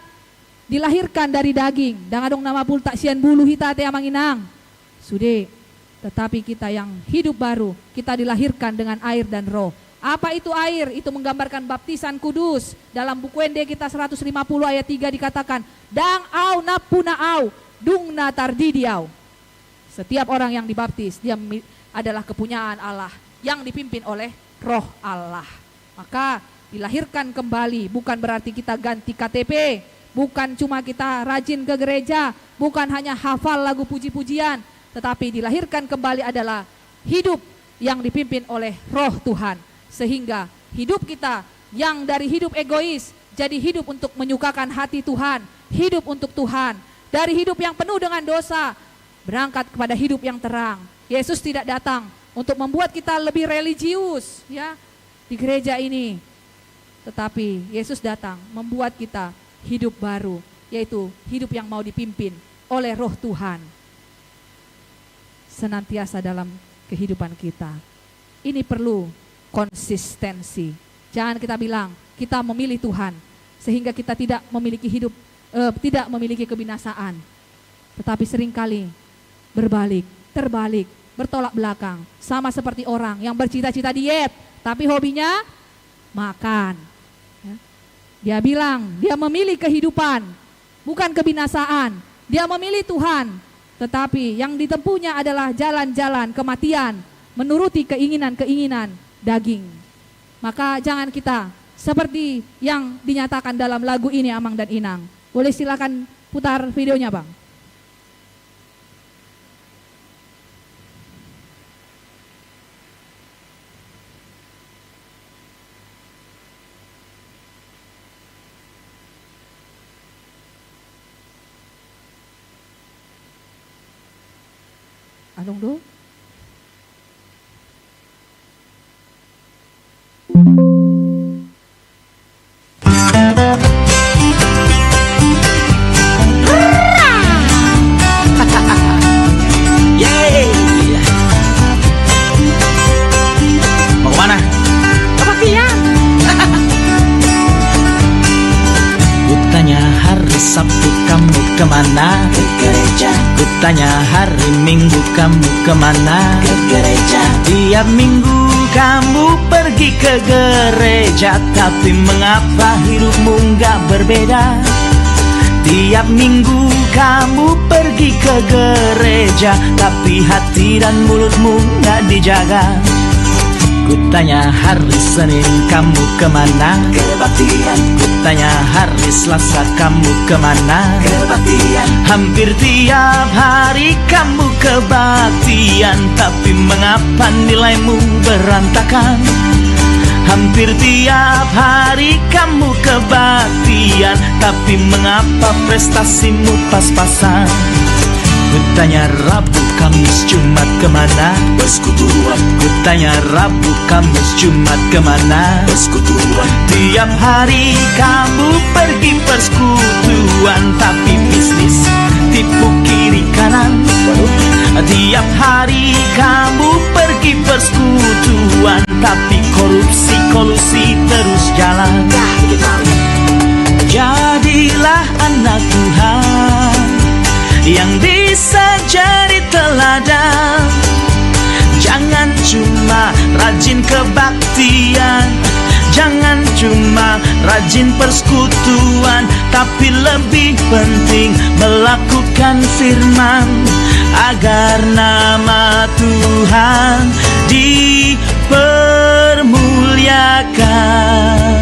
dilahirkan dari daging. Dangadong nama pul tak sian bulu hita te amang inang. Sude, tetapi kita yang hidup baru, kita dilahirkan dengan air dan roh. Apa itu air? Itu menggambarkan baptisan kudus. Dalam buku ND kita 150 ayat 3 dikatakan, dang au napuna au, dung na tardidiau. Setiap orang yang dibaptis, dia adalah kepunyaan Allah yang dipimpin oleh roh Allah. Maka dilahirkan kembali bukan berarti kita ganti KTP, bukan cuma kita rajin ke gereja, bukan hanya hafal lagu puji-pujian, tetapi dilahirkan kembali adalah hidup yang dipimpin oleh roh Tuhan. Sehingga hidup kita yang dari hidup egois jadi hidup untuk menyukakan hati Tuhan, hidup untuk Tuhan. Dari hidup yang penuh dengan dosa berangkat kepada hidup yang terang. Yesus tidak datang untuk membuat kita lebih religius, ya, di gereja ini, tetapi Yesus datang membuat kita hidup baru, yaitu hidup yang mau dipimpin oleh roh Tuhan senantiasa dalam kehidupan kita. Ini perlu konsistensi. Jangan kita bilang kita memilih Tuhan sehingga kita tidak memiliki hidup, tidak memiliki kebinasaan, tetapi seringkali terbalik, bertolak belakang. Sama seperti orang yang bercita-cita diet, tapi hobinya makan. Ya. Dia bilang, dia memilih kehidupan, bukan kebinasaan. Dia memilih Tuhan, tetapi yang ditempuhnya adalah jalan-jalan kematian, menuruti keinginan-keinginan daging. Maka jangan kita seperti yang dinyatakan dalam lagu ini, Amang dan Inang. Boleh silakan putar videonya, Bang. Anong do? Yeay. Mau kemana? Ke Bakian. Kutanya hari Sabtu kamu kemana? Ke gereja. Kutanya hari Minggu kamu kemana? Ke gereja. Tiap minggu kamu pergi ke gereja, tapi mengapa hidupmu nggak berbeda? Tiap minggu kamu pergi ke gereja, tapi hati dan mulutmu nggak dijaga. Kutanya hari Senin kamu kemana? Kebaktian. Kutanya hari Selasa kamu kemana? Kebaktian. Hampir tiap hari kamu kebaktian, tapi mengapa nilaimu berantakan? Hampir tiap hari kamu kebaktian, tapi mengapa prestasimu pas-pasan? Kutanya Rabu, Kamis, Jumat kemana? Persekutuan. Kutanya Rabu, Kamis, Jumat kemana? Persekutuan. Tiap hari kamu pergi persekutuan, tapi bisnis tipu kiri kanan. Tiap hari kamu pergi persekutuan, tapi korupsi kolusi terus jalan. Jadilah anak Tuhan yang bisa jadi teladan. Jangan cuma rajin kebaktian, jangan cuma rajin persekutuan, tapi lebih penting melakukan firman agar nama Tuhan dipermuliakan.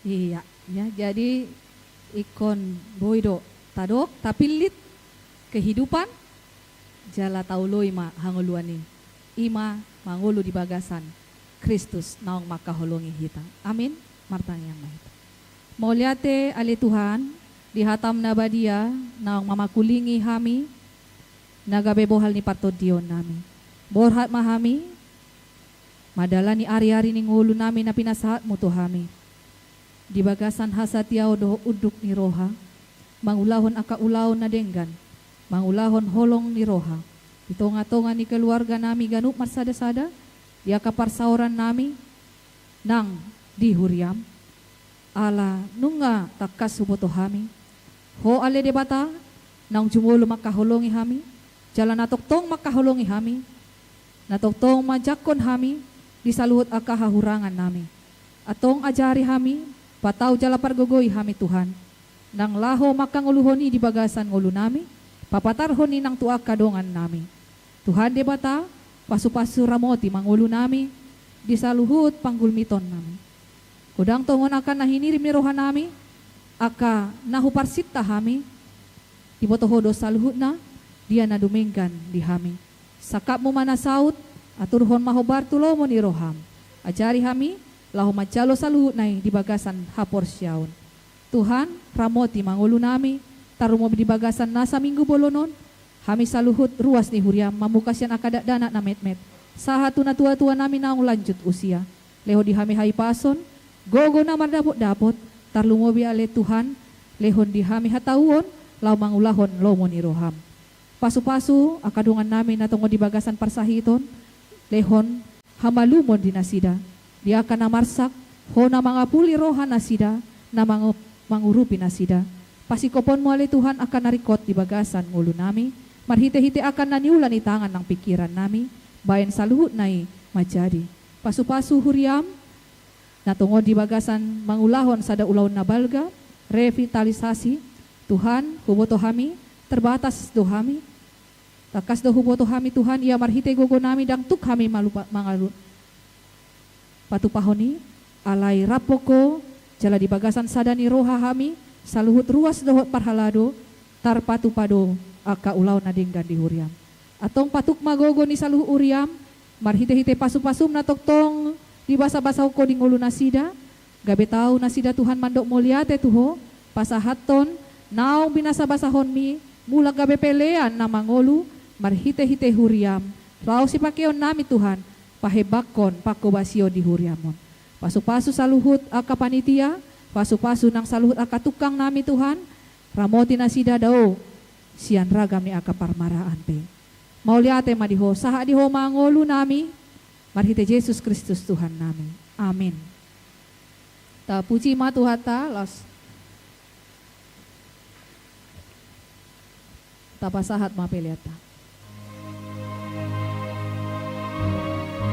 Iya, ya, jadi ikon boydo tadok tapi lit kehidupan jala tauloi ma hangoluani ima mangolu di bagasan Kristus naong makaholongi hita. Amin. Martang yang mahita. Mauliate ale Tuhan di hatam nabadia naong mamakulingi hami nagabebohal ni patodion nami. Borhat mahami madala ni ari-ari ni ngulu nami na pinasahat mo to hami. Di bagasan hasatiaw doho uduk ni roha, mangulahon akaulahon na denggan, mangulahon holong ni roha. Itonga-tonga ni keluarga nami ganup marsada-sada, di akaparsauran nami, nang di huriam, ala nunga takas suboto hami, ho ale debata, nang jumulo makaholongi hami, jalan natoktong makaholongi hami, natoktong majakon hami, di saluhut akahahurangan nami. Atong ajari hami, pataw jala pargogoy hami Tuhan. Nang laho makanguluhoni di bagasan ngulu nami, papatarhoni nang tuak kadongan nami. Tuhan debata, pasu-pasu ramoti mangulu nami, di saluhut panggulmiton nami. Kudang tongon akan nahinirim ni rohan nami, aka nahuparsita hami, di botohodo saluhut na, dia nadumenggan di hami. Sakap mo manasaut, aturhon mahobar tulomo ni roham. Ajari hami, lahu majalo saluhut nai di bagasan hapor syaun. Tuhan ramoti mangulu nami tarumo di bagasan nasa minggu bolonon hami saluhut ruas ni huriam mamukasyan akadak danak na met-met. Sahatu na tua-tua nami naong lanjut usia. Leho di hami haipason gogo na mardapot-dapot tarlumobi ale Tuhan lehon di hami hatauon lau mangulahon lomo ni roham. Pasu-pasu akadungan namin natungo di bagasan parsahiton lehon hamalumon di nasida. Dia akan namarsak, ho na mga puli rohan nasida, na mangurupi nasida. Pasikopon mo ali Tuhan akan narikot di bagasan ngulu nami, marhite-hite akan naniulan ni tangan ng pikiran nami, bayan saluhut nai majadi. Pasu-pasu huriam, Natungo di bagasan mangulahon sada ulahon na balga, revitalisasi, Tuhan, huboto hami, terbatas do hami, takas do huboto hami Tuhan, ia marhite gogo nami dang tuk hami malupa mangalut. Patupahoni, alai rapoko, jala di bagasan sadani roha hami, saluhut ruas dohot parhalado, tar patupado, aka ulaw na dinggan di huriam. Atong patuk magogo ni saluh uriam, marhite-hite pasu-pasum na toktong, di basa-basa ko di ngulu nasida, gabe tau nasida Tuhan mandok muliate tuho, pasahaton, naong binasa-basahon mi, mula gabe pelean na mangolu, marhite-hite huriam, rao si pakeon nami Tuhan, pahebakon pakobasio di huriamon. Pasu-pasu saluhut aka panitia, pasu-pasu nang saluhut aka tukang nami Tuhan, ramoti nasida dao, sian ragami aka parmaraan pe. Mauliate madiho, saha diho mangolu nami, marhite Yesus Kristus Tuhan nami. Amin. Ta puji ma Tuhan ta, los. Ta pasahat ma peliata. Tuhan, kami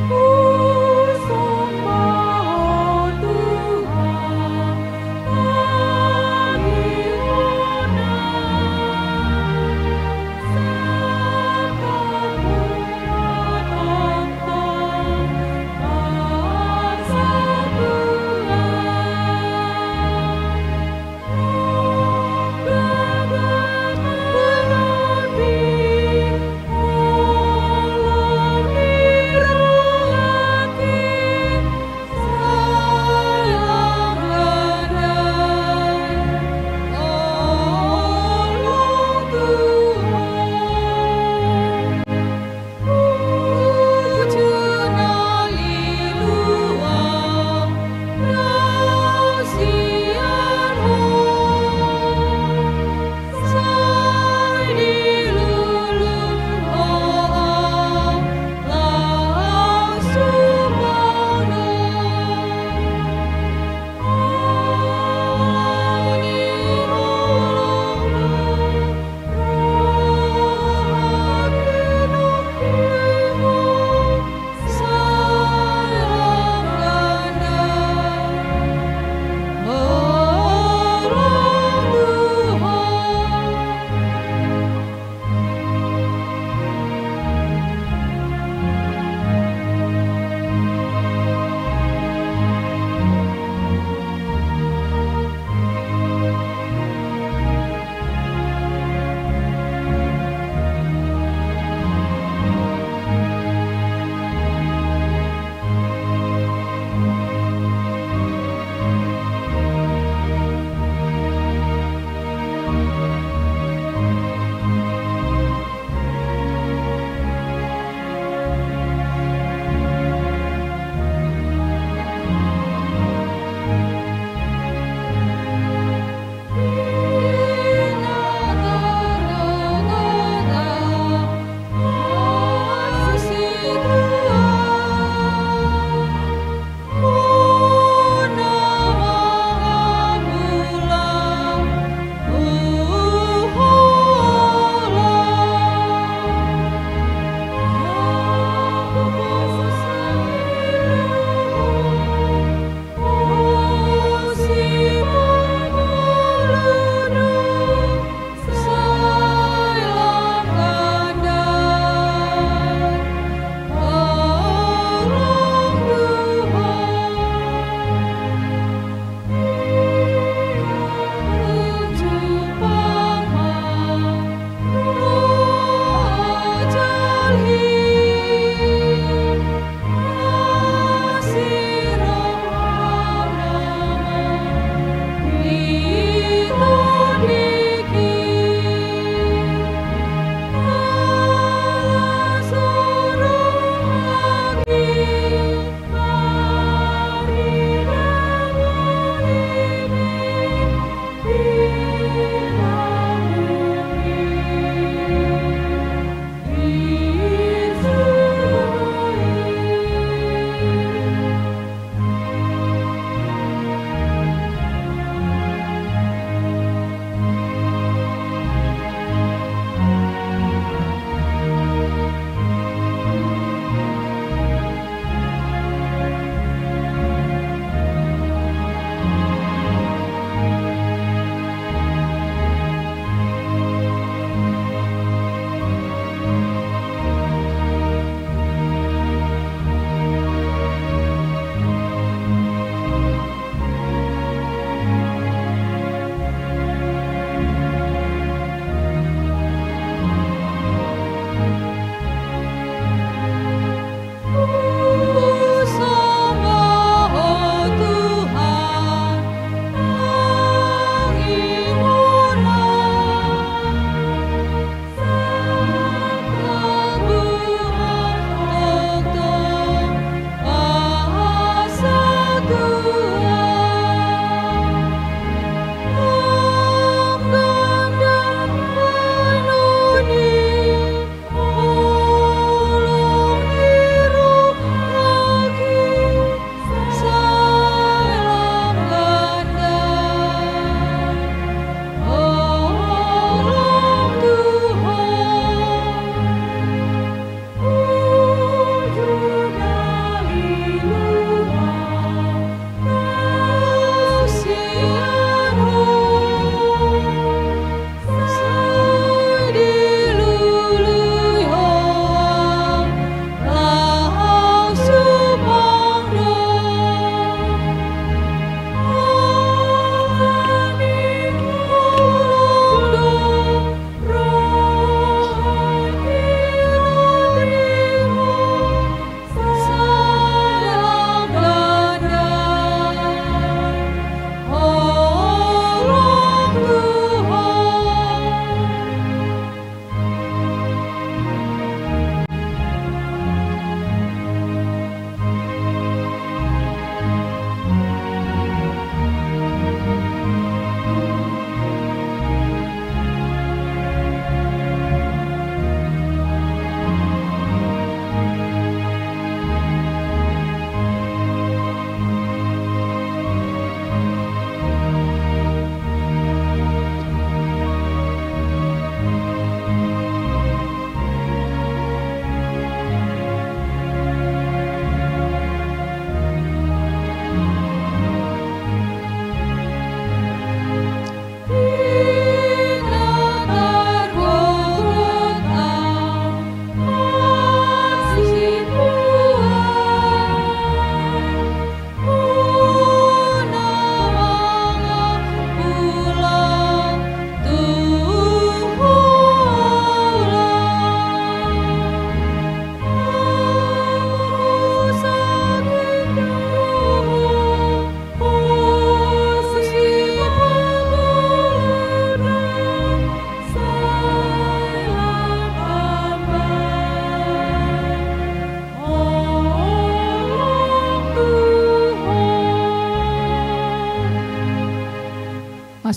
mohon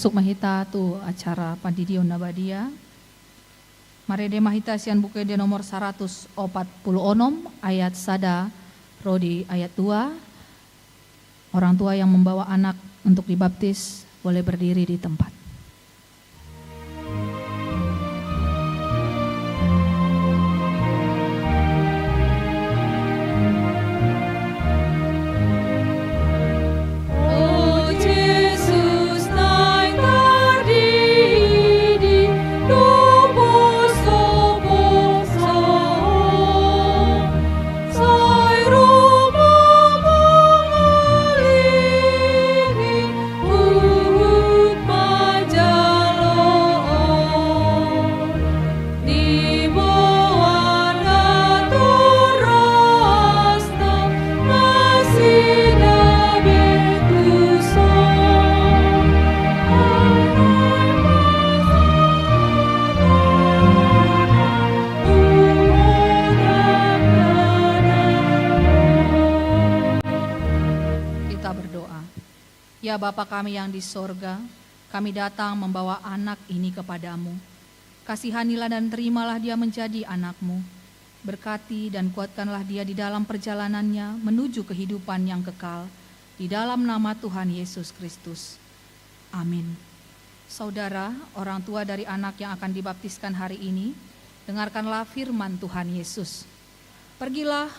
Usuk mahita tu acara Pandidion Nabadia. Marede mahita sian buku de nomor 146 ayat sada rodi ayat 2. Orang tua yang membawa anak untuk dibaptis boleh berdiri di tempat. Ya Bapa kami yang di sorga, kami datang membawa anak ini kepadamu. Kasihanilah dan terimalah dia menjadi anakmu. Berkati dan kuatkanlah dia di dalam perjalanannya menuju kehidupan yang kekal. Di dalam nama Tuhan Yesus Kristus. Amin. Saudara, orang tua dari anak yang akan dibaptiskan hari ini, dengarkanlah firman Tuhan Yesus. Pergilah,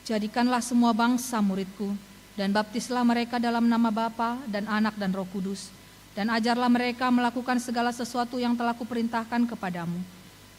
jadikanlah semua bangsa muridku, dan baptislah mereka dalam nama Bapa dan Anak dan Roh Kudus, dan ajarlah mereka melakukan segala sesuatu yang telah kuperintahkan kepadamu.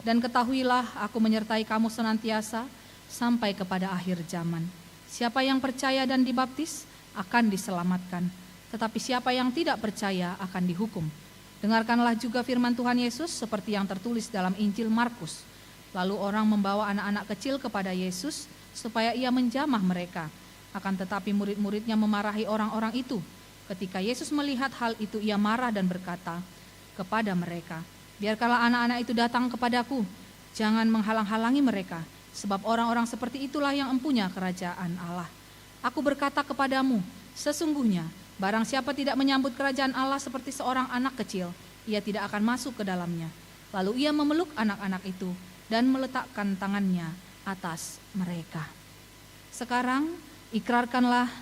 Dan ketahuilah aku menyertai kamu senantiasa sampai kepada akhir zaman. Siapa yang percaya dan dibaptis akan diselamatkan, tetapi siapa yang tidak percaya akan dihukum. Dengarkanlah juga firman Tuhan Yesus seperti yang tertulis dalam Injil Markus. Lalu orang membawa anak-anak kecil kepada Yesus supaya ia menjamah mereka. Akan tetapi murid-muridnya memarahi orang-orang itu. Ketika Yesus melihat hal itu, ia marah dan berkata kepada mereka, biarkanlah anak-anak itu datang kepadaku, jangan menghalang-halangi mereka, sebab orang-orang seperti itulah yang empunya kerajaan Allah. Aku berkata kepadamu, sesungguhnya barang siapa tidak menyambut kerajaan Allah seperti seorang anak kecil, ia tidak akan masuk ke dalamnya. Lalu ia memeluk anak-anak itu dan meletakkan tangannya atas mereka. Sekarang ikrarkanlah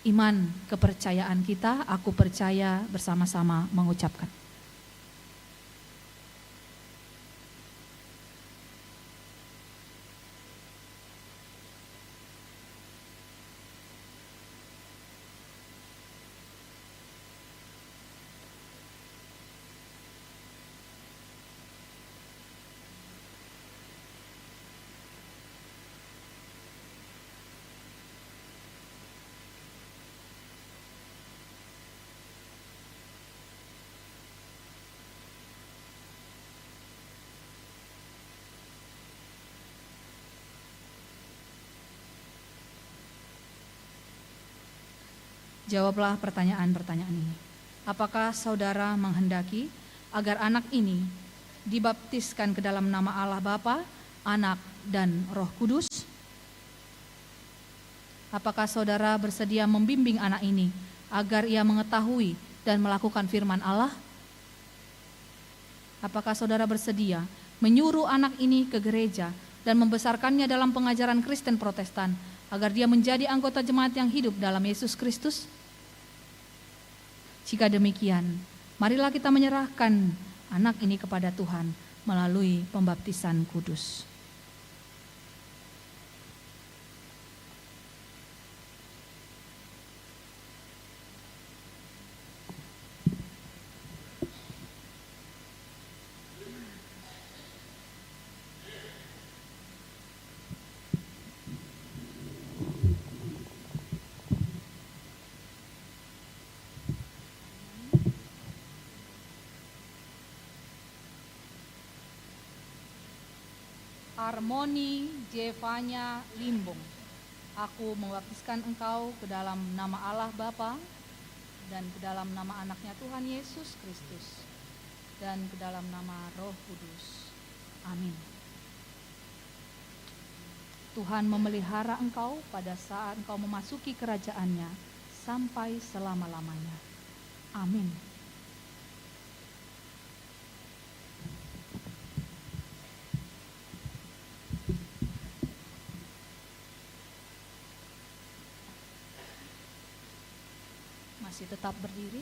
iman kepercayaan kita. Aku percaya, bersama-sama mengucapkan. Jawablah pertanyaan-pertanyaan ini. Apakah saudara menghendaki agar anak ini dibaptiskan ke dalam nama Allah Bapa, Anak, dan Roh Kudus? Apakah saudara bersedia membimbing anak ini agar ia mengetahui dan melakukan firman Allah? Apakah saudara bersedia menyuruh anak ini ke gereja dan membesarkannya dalam pengajaran Kristen Protestan agar dia menjadi anggota jemaat yang hidup dalam Yesus Kristus? Jika demikian, marilah kita menyerahkan anak ini kepada Tuhan melalui pembaptisan kudus. Harmoni Jevanya Limbong. Aku membaptiskan engkau ke dalam nama Allah Bapa dan ke dalam nama anaknya Tuhan Yesus Kristus dan ke dalam nama Roh Kudus. Amin. Tuhan memelihara engkau pada saat engkau memasuki kerajaannya sampai selama-lamanya. Amin. Masih tetap berdiri,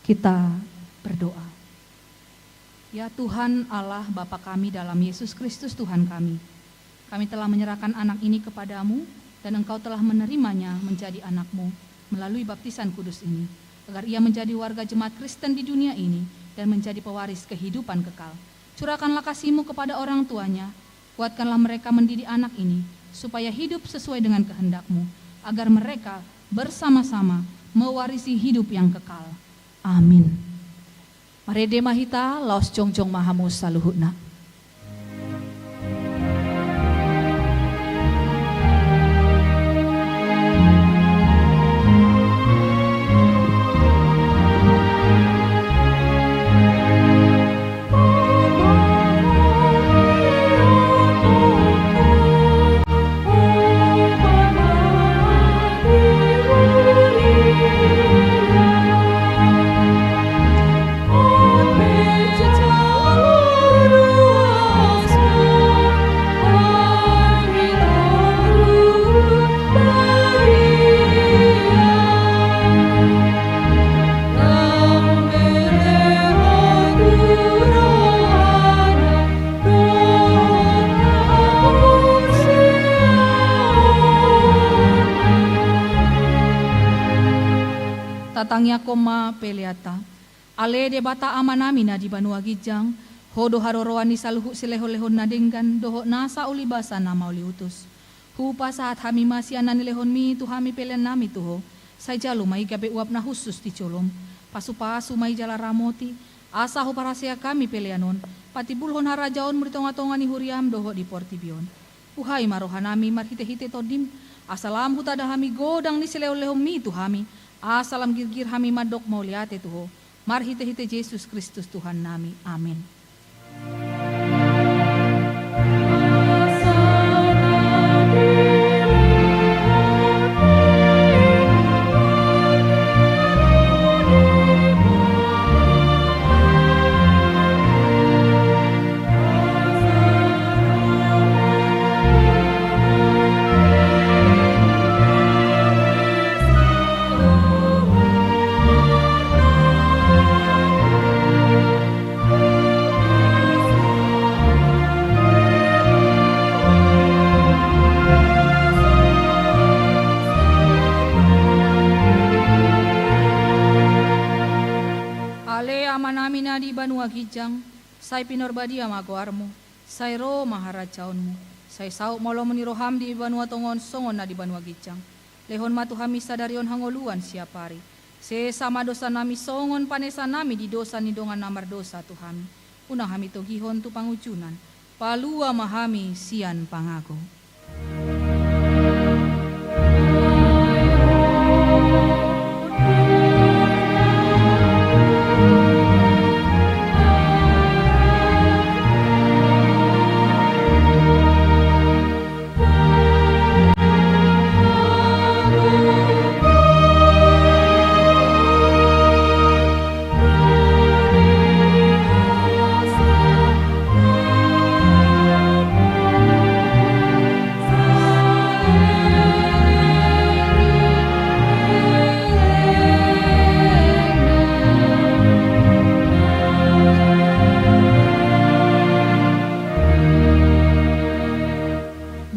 kita berdoa. Ya Tuhan Allah Bapa kami dalam Yesus Kristus Tuhan kami telah menyerahkan anak ini kepadamu dan Engkau telah menerimanya menjadi anak-Mu melalui baptisan kudus ini, agar ia menjadi warga jemaat Kristen di dunia ini dan menjadi pewaris kehidupan kekal. Curahkanlah kasih-Mu kepada orang tuanya, kuatkanlah mereka mendidik anak ini, supaya hidup sesuai dengan kehendak-Mu, agar mereka bersama-sama mewarisi hidup yang kekal. Amin. Marede mahita laos jongjong mahamu saluhutna. Tatangnya koma peleata. Ale de bata amanamina di Banua Gijang, hodo haroroani saluhu silehon-lehon nadenggan, doho nasa ulibasa nama uliutus. Hupa saat hami masih anani lehon mi tu hami pelian nami tuho, saya jalu mai gabe uap na khusus di colom, pasu-pasu mai jala ramoti, asa hu parasia kami pelianon, pati bulhon harajaon meritonga-tongani huriam doho di portibion. Uhai marohanami marhite-hite todim, asalam hutada hami godang ni silehon-lehon mi tu hami, asalam girgir hami madok mau liate tuho. Marhite-hite Yesus Kristus Tuhan nami. Amin. Manamina di Banua Gijang, sai pinorbadia magoarmu, sai ro maharajaonmu, sai sauk molo meniroham di Banua Tongon songon na di Banua Gijang, lehon matu hami sadarion hangoluan siapari, se sama dosa nami songon panesa nami di dosa nidongan namar dosa Tuhami, unang hami togihon tu pangujunan, palua mahami sian pangago.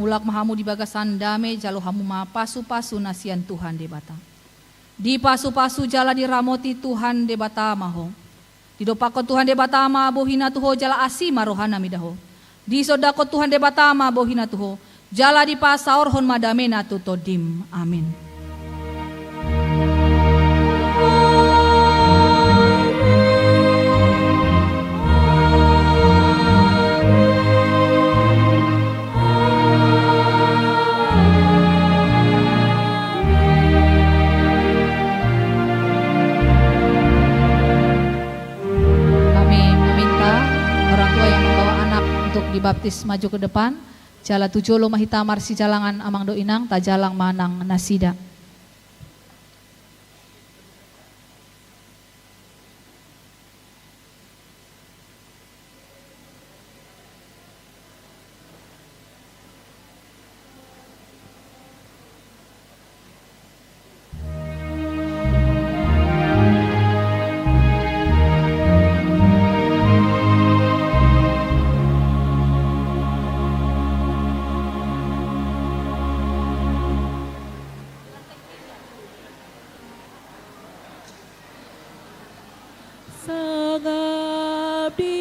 Mulak mahamu di bagasan dame jalo hamu ma pasu-pasu nasian Tuhan debata. Di pasu-pasu jala di ramoti Tuhan debata maho. Di dopako Tuhan debata ma bohina tuho jala asi marohana midaho. Di sodako Tuhan debata ma bohina tuho jala di pasaor hon madamena tutodim. Amin. Dibaptis maju ke depan, jala tujolo mahita marsi jalangan amang do inang, tajalang manang nasida. Sengabdi